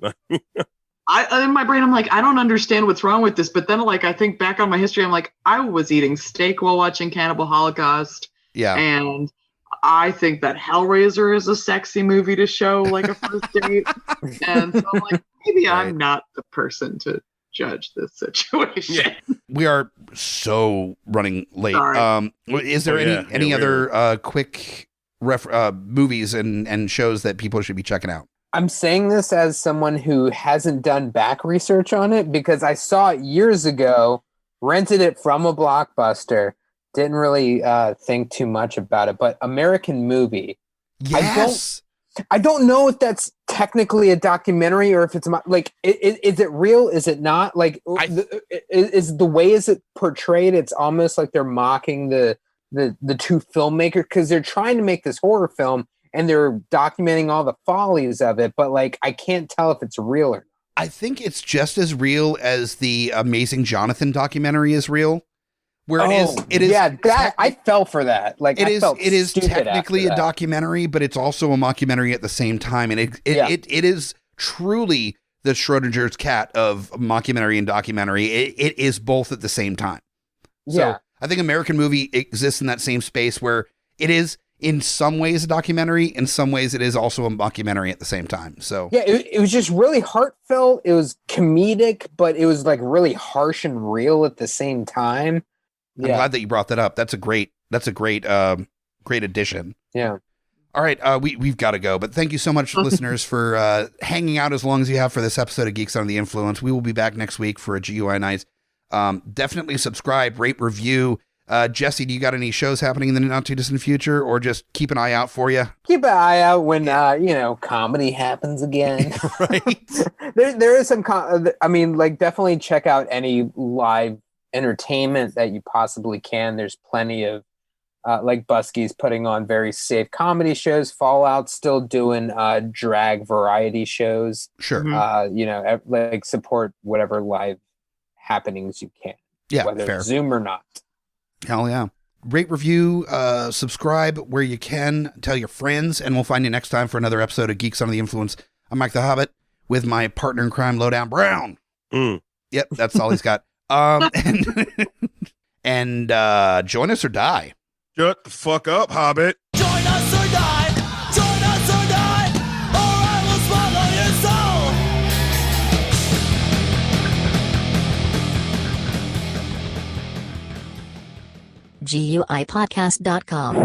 my brain, I'm like, I don't understand what's wrong with this. But then, like, I think back on my history, I'm like, I was eating steak while watching Cannibal Holocaust. Yeah. And I think that Hellraiser is a sexy movie to show like a first date. And so I'm like, maybe I'm not the person to judge this situation. Yeah. We are so running late. Sorry. Is there any other quick movies and shows that people should be checking out? I'm saying this as someone who hasn't done back research on it because I saw it years ago, rented it from a Blockbuster, didn't really think too much about it, but American Movie. Yes. I don't know if that's technically a documentary or if it's like, is it real? Is it not? Like, is the way is it portrayed? It's almost like they're mocking the two filmmakers because they're trying to make this horror film and they're documenting all the follies of it. But like, I can't tell if it's real or not. I think it's just as real as the Amazing Jonathan documentary is real. Where it is, I fell for that. Like it is technically a documentary, but it's also a mockumentary at the same time, and it is truly the Schrodinger's cat of mockumentary and documentary. It is both at the same time. So I think American Movie exists in that same space where it is in some ways a documentary, in some ways it is also a mockumentary at the same time. So it was just really heartfelt. It was comedic, but it was like really harsh and real at the same time. I'm glad that you brought that up. That's a great addition. Yeah. All right. We've got to go, but thank you so much, listeners, for hanging out as long as you have for this episode of Geeks Under the Influence. We will be back next week for a GUI night. Definitely subscribe, rate, review. Jesse, do you got any shows happening in the not too distant future, or just keep an eye out for you? Keep an eye out when, comedy happens again. Right. There is some, definitely check out any live entertainment that you possibly can. There's plenty of like Buskey's putting on very safe comedy shows. Fallout's still doing drag variety shows. Sure. Like support whatever live happenings you can. Yeah, whether fair. It's Zoom or not. Hell yeah. Rate, review, subscribe where you can, tell your friends, and we'll find you next time for another episode of Geeks Under the Influence. I'm Mike the Hobbit with my partner in crime, Lowdown Brown. Yep, that's all he's got. And join us or die. Shut the fuck up, Hobbit. Join us or die. Join us or die. Or I will swallow your soul. GUIPodcast.com